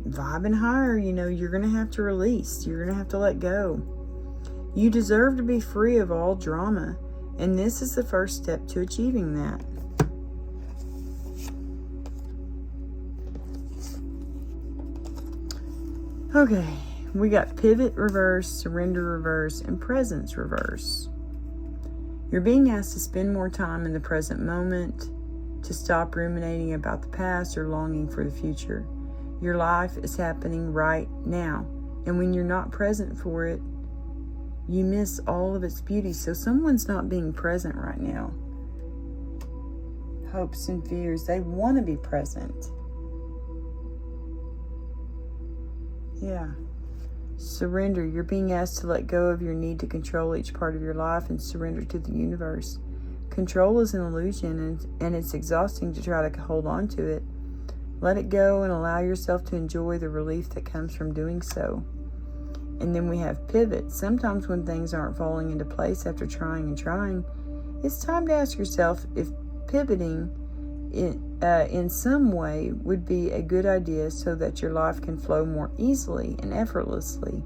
vibing higher, you know, you're going to have to release. You're going to have to let go. You deserve to be free of all drama, and this is the first step to achieving that. Okay, we got Pivot reverse, Surrender reverse, and Presence reverse. You're being asked to spend more time in the present moment, to stop ruminating about the past or longing for the future. Your life is happening right now. And when you're not present for it, you miss all of its beauty. So someone's not being present right now. Hopes and fears, they want to be present. Yeah. Surrender. You're being asked to let go of your need to control each part of your life and surrender to the universe. Control is an illusion, and it's exhausting to try to hold on to it. Let it go and allow yourself to enjoy the relief that comes from doing so. And then we have pivot. Sometimes when things aren't falling into place after trying and trying, it's time to ask yourself if pivoting in some way would be a good idea so that your life can flow more easily and effortlessly.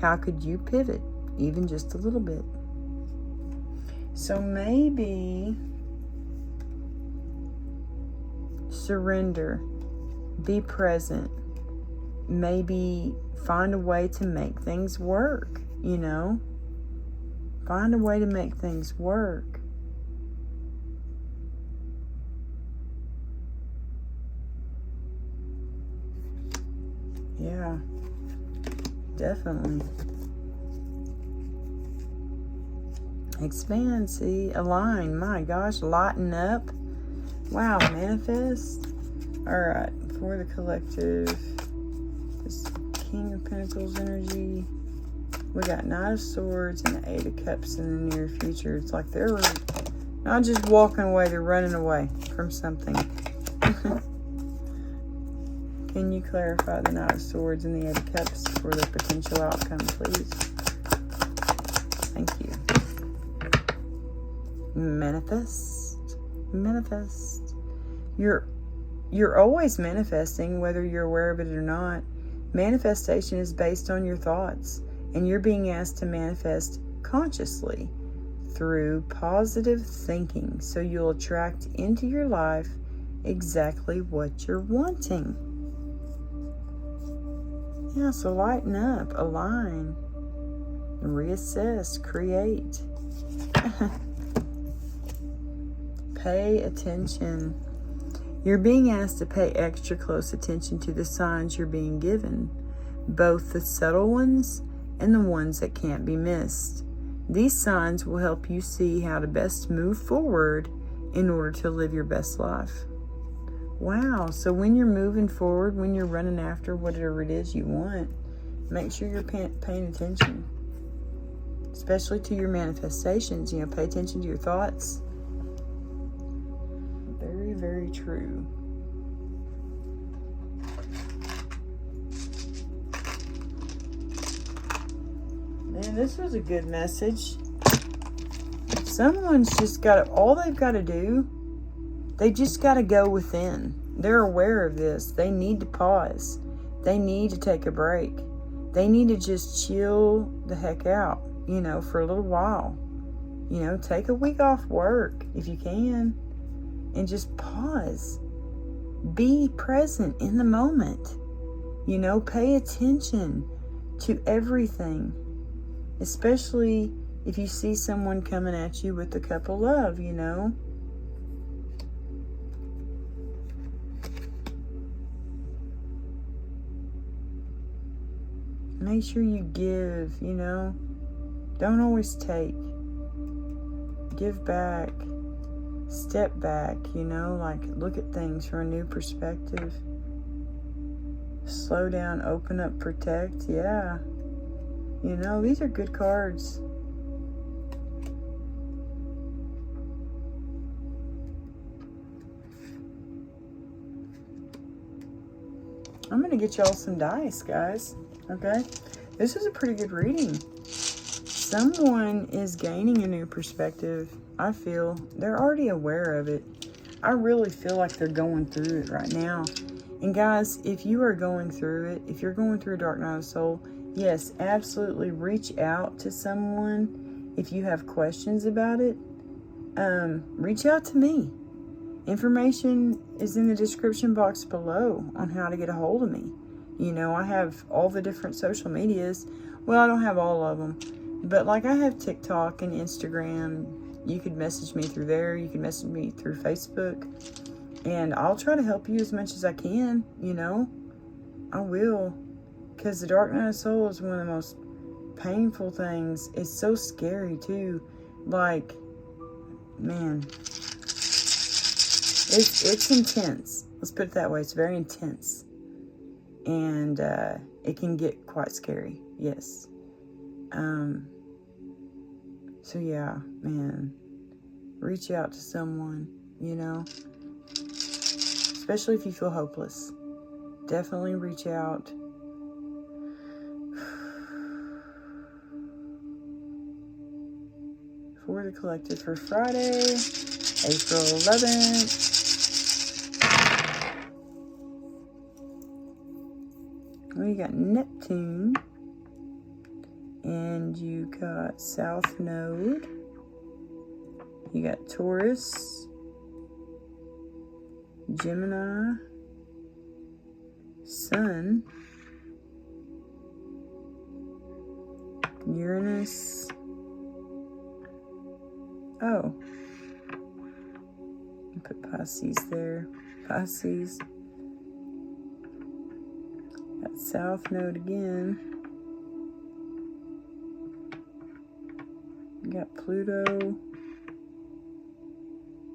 How could you pivot, even just a little bit? So maybe surrender, be present, maybe find a way to make things work, Find a way to make things work. Yeah, definitely. Expand, see, align, my gosh, lighten up. Wow, manifest. All right, for the collective, this King of Pentacles energy. We got Knight of Swords and the Eight of Cups in the near future. It's like they're not just walking away, they're running away from something. Can you clarify the Knight of Swords and the Eight of Cups for the potential outcome, please? Thank you. Manifest. Manifest. You're always manifesting, whether you're aware of it or not. Manifestation is based on your thoughts, and you're being asked to manifest consciously through positive thinking, so you'll attract into your life exactly what you're wanting. Yeah, so lighten up, align, reassess, create. Pay attention. You're being asked to pay extra close attention to the signs you're being given, both the subtle ones and the ones that can't be missed. These signs will help you see how to best move forward in order to live your best life. Wow, so when you're moving forward, when you're running after whatever it is you want, make sure you're paying attention, especially to your manifestations. Pay attention to your thoughts. Very, very true. Man, this was a good message. Someone's just all they've got to do, they just got to go within. They're aware of this. They need to pause. They need to take a break. They need to just chill the heck out, for a little while. Take a week off work if you can and just pause. Be present in the moment. Pay attention to everything, especially if you see someone coming at you with the cup of love, Make sure you give, Don't always take. Give back. Step back, look at things from a new perspective. Slow down, open up, protect. Yeah. These are good cards. I'm going to get y'all some dice, guys. Okay? This is a pretty good reading. Someone is gaining a new perspective. I feel they're already aware of it. I really feel like they're going through it right now. And guys, if you are going through it, if you're going through a dark night of soul, yes, absolutely reach out to someone. If you have questions about it, reach out to me. Information is in the description box below on how to get a hold of me. I have all the different social medias. Well, I don't have all of them, but I have TikTok and Instagram. You could message me through there. You can message me through Facebook, and I'll try to help you as much as I can. I will. Because the dark night of soul is one of the most painful things. It's so scary, too. Like, man. It's intense. Let's put it that way. It's very intense. And it can get quite scary. Yes. So yeah, man. Reach out to someone, you know. Especially if you feel hopeless. Definitely reach out. For the collective for Friday, April 11th. We got Neptune. And you got South Node. You got Taurus. Gemini. Sun. Uranus. Oh. Put Pisces there. Pisces. Got South Node again. You got Pluto.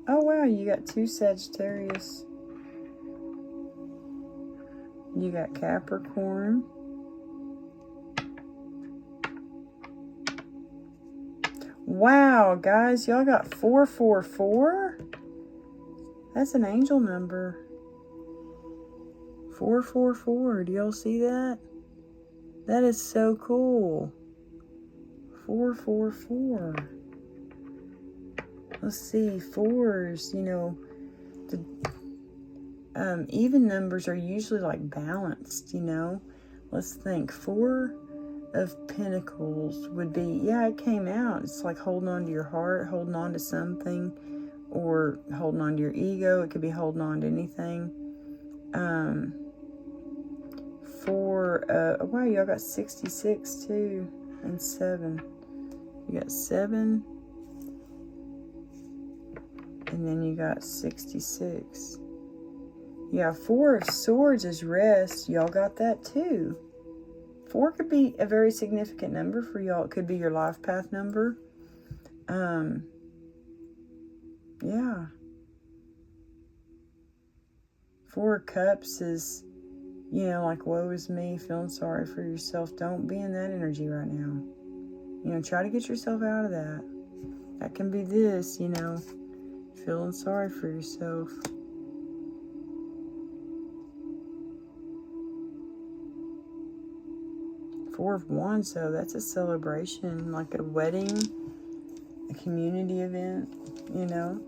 Oh wow, you got 2 Sagittarius. You got Capricorn. Wow, guys, y'all got 444? That's an angel number. 444. Do y'all see that? That is so cool. 444. Let's see. Fours, you know, the even numbers are usually like balanced, you know. Let's think. 4 of Pentacles would be, yeah, it came out. It's like holding on to your heart, holding on to something, or holding on to your ego. It could be holding on to anything. 4, wow, y'all got 66 too, and 7. You got 7, and then you got 66. Yeah, 4 of Swords is rest. Y'all got that too. 4 could be a very significant number for y'all. It could be your life path number. Yeah. 4 of Cups is, you know, like, woe is me, feeling sorry for yourself. Don't be in that energy right now. You know, try to get yourself out of that. That can be this, you know, feeling sorry for yourself. 4 of Wands, though, that's a celebration, like a wedding, a community event, you know.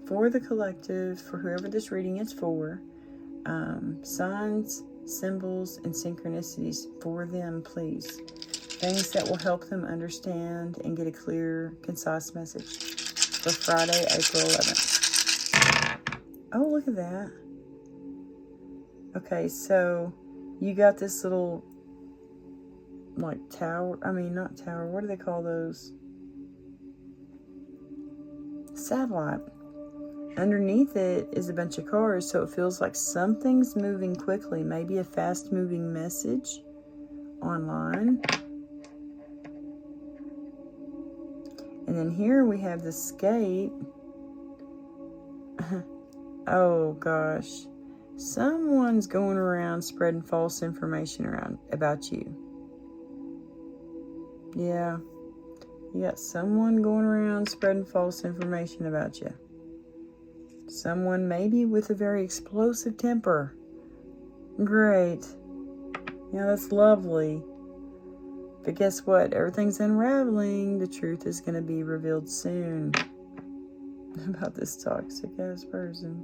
For the collective, for whoever this reading is for, signs, symbols, and synchronicities for them, please. Things that will help them understand and get a clear, concise message for Friday, April 11th. Oh, look at that. Okay, so you got this little, like, tower. I mean, not tower. What do they call those? Satellite. Underneath it is a bunch of cars, so it feels like something's moving quickly. Maybe a fast-moving message online. And then here we have the skate. Oh, gosh. Someone's going around spreading false information around about you. Yeah. You got someone going around spreading false information about you. Someone maybe with a very explosive temper. Great. Yeah, that's lovely. But guess what? Everything's unraveling. The truth is going to be revealed soon about this toxic ass person.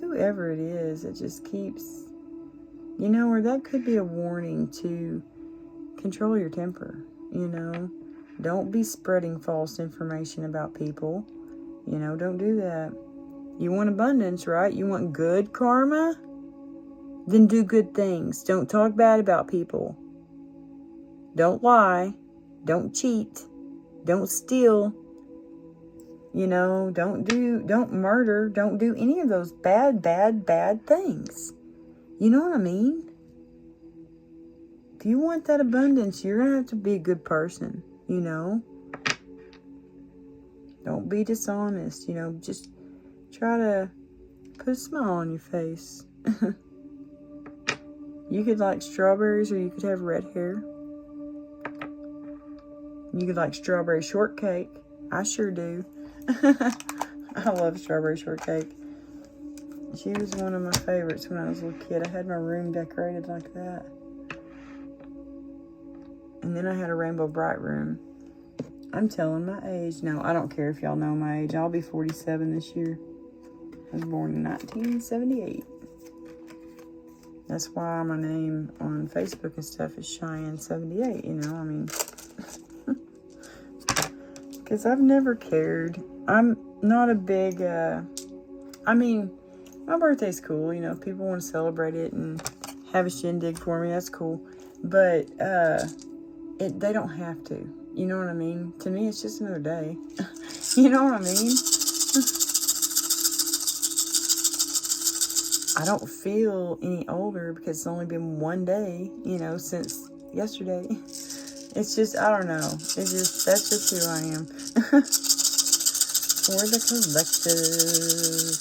Whoever it is, it just keeps, you know, or that could be a warning to control your temper, you know. Don't be spreading false information about people. You know, don't do that. You want abundance, right? You want good karma? Then do good things. Don't talk bad about people. Don't lie. Don't cheat. Don't steal. You know, don't murder, don't do any of those bad things. You know what I mean? If you want that abundance, you're going to have to be a good person, you know? Don't be dishonest, you know? Just try to put a smile on your face. You could like strawberries, or you could have red hair. You could like strawberry shortcake. I sure do. I love strawberry shortcake. She was one of my favorites when I was a little kid. I had my room decorated like that. And then I had a rainbow bright room. I'm telling my age. No, I don't care if y'all know my age. I'll be 47 this year. I was born in 1978. That's why my name on Facebook and stuff is Cheyenne78, you know, I mean. Because I've never cared. I'm not a big, I mean, my birthday's cool, you know, if people want to celebrate it and have a shindig for me, that's cool. But, they don't have to, you know what I mean? To me, it's just another day. You know what I mean? I don't feel any older because it's only been one day, you know, since yesterday. It's just, I don't know. It's just, that's just who I am. For the collective.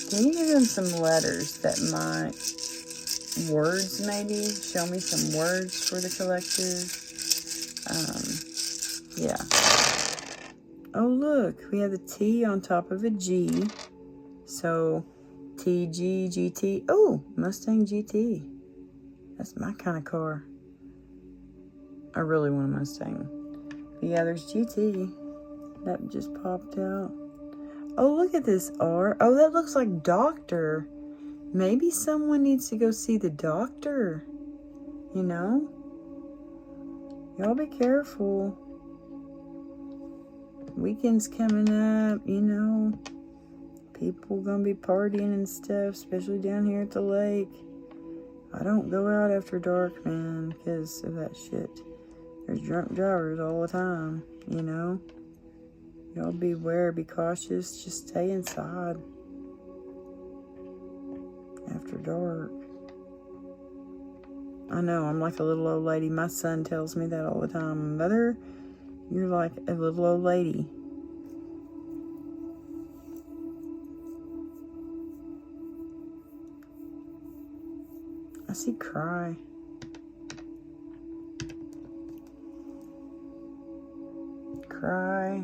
Can you give them some letters that might, words maybe? Show me some words for the collective. Yeah. Oh, look. We have the T on top of a G. So, TG, GT. Oh, Mustang GT. That's my kind of car. I really want a Mustang. But yeah, there's GT. That just popped out. Oh, look at this R. Oh, that looks like doctor. Maybe someone needs to go see the doctor. You know? Y'all be careful. Weekend's coming up, you know. People gonna be partying and stuff, especially down here at the lake. I don't go out after dark, man, because of that shit. There's drunk drivers all the time, you know. Y'all beware, be cautious, just stay inside after dark. I know, I'm like a little old lady. My son tells me that all the time. Mother, you're like a little old lady. I see cry. Cry.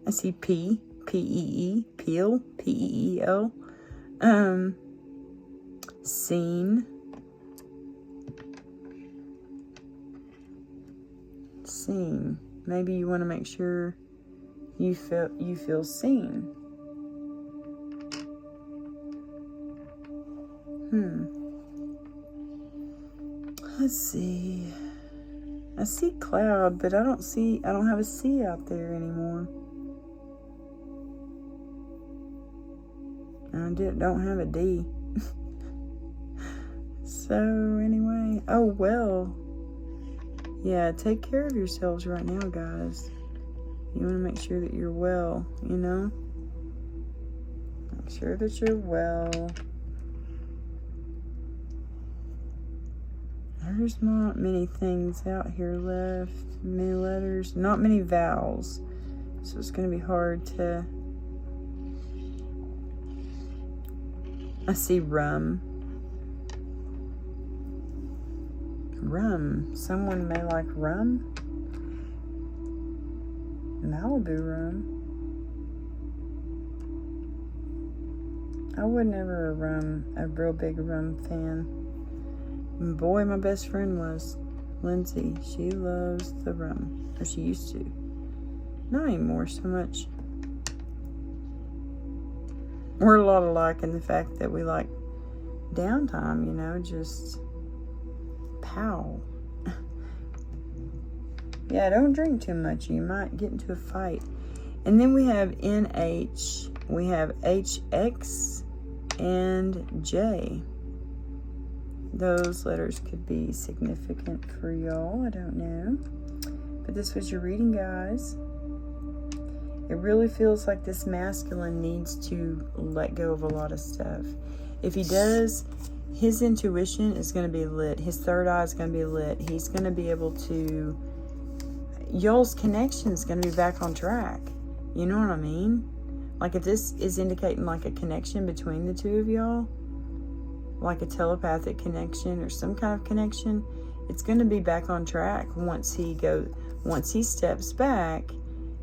I see P, P-E-E, peel, P-E-E-L. Seen. Seen. Maybe you want to make sure you feel seen. Let's see. I see cloud, but I don't have a C out there anymore. I don't have a D. So, anyway. Oh, well. Yeah, take care of yourselves right now, guys. You want to make sure that you're well, you know? Make sure that you're well. There's not many things out here left. Many letters. Not many vowels. So, it's going to be hard to... I see rum. Rum. Someone may like rum. Malibu rum. I was never a real big rum fan. And boy, my best friend was Lindsay. She loves the rum. Or she used to. Not anymore so much. We're a lot alike in the fact that we like downtime, you know, just pow. Yeah, don't drink too much. You might get into a fight. And then we have NH. We have HX and J. Those letters could be significant for y'all. I don't know. But this was your reading, guys. It really feels like this masculine needs to let go of a lot of stuff. If he does, his intuition is going to be lit. His third eye is going to be lit. He's going to be able to... Y'all's connection is going to be back on track. You know what I mean? Like if this is indicating like a connection between the two of y'all, like a telepathic connection or some kind of connection, it's going to be back on track once he steps back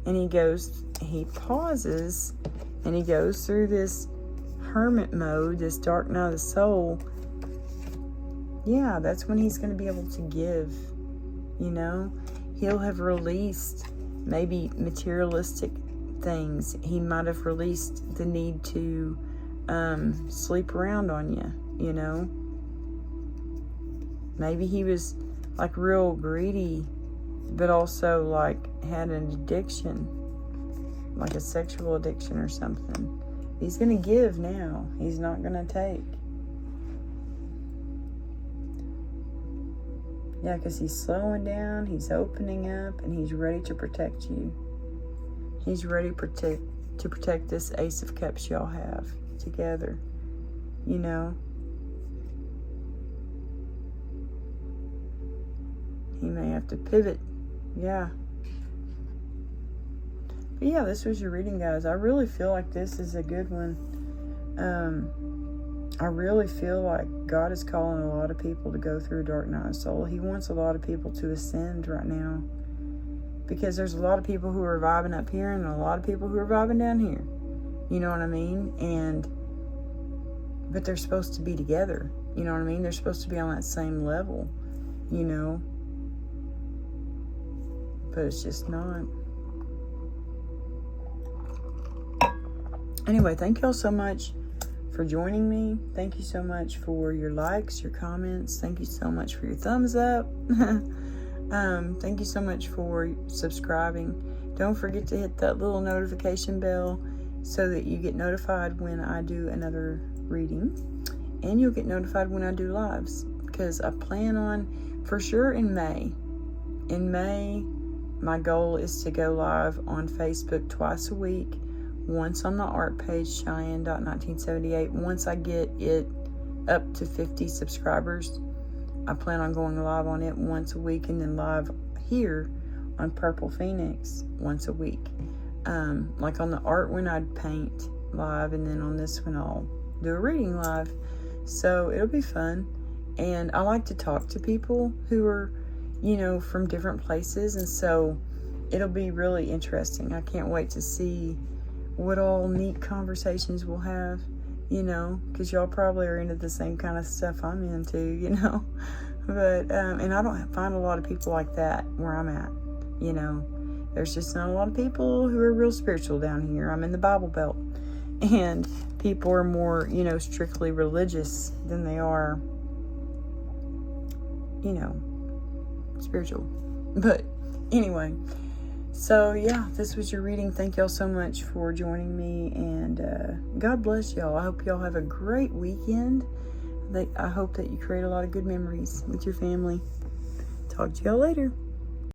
and he pauses and he goes through this hermit mode, this dark night of the soul. Yeah, that's when he's going to be able to give, you know. He'll have released maybe materialistic things. He might have released the need to sleep around on you, you know. Maybe he was like real greedy, but also like had an addiction, like a sexual addiction or something. He's going to give now. He's not going to take. Yeah, because he's slowing down, he's opening up, and he's ready to protect you. He's ready to protect this Ace of Cups y'all have together, you know. He may have to pivot, yeah. But yeah, this was your reading, guys. I really feel like this is a good one. I really feel like God is calling a lot of people to go through a dark night of soul. He wants a lot of people to ascend right now. Because there's a lot of people who are vibing up here and a lot of people who are vibing down here. You know what I mean? But they're supposed to be together. You know what I mean? They're supposed to be on that same level. You know? But it's just not. Anyway, thank y'all so much for joining me. Thank you so much for your likes, your comments. Thank you so much for your thumbs up. Thank you so much for subscribing. Don't forget to hit that little notification bell so that you get notified when I do another reading. And you'll get notified when I do lives. Because I plan on, for sure in May. In May, my goal is to go live on Facebook twice a week. Once on the art page, Cheyenne.1978. Once I get it up to 50 subscribers, I plan on going live on it once a week, and then live here on Purple Phoenix once a week. Like on the art one, I'd paint live, and then on this one, I'll do a reading live. So it'll be fun. And I like to talk to people who are, you know, from different places. And so it'll be really interesting. I can't wait to see what all neat conversations we'll have, you know, because y'all probably are into the same kind of stuff I'm into, you know. But, and I don't find a lot of people like that where I'm at, you know. There's just not a lot of people who are real spiritual down here. I'm in the Bible Belt. And people are more, you know, strictly religious than they are, you know, spiritual. But anyway, so yeah, this was your reading. Thank y'all so much for joining me, and God bless y'all. I hope y'all have a great weekend. I hope that you create a lot of good memories with your family. Talk to y'all later.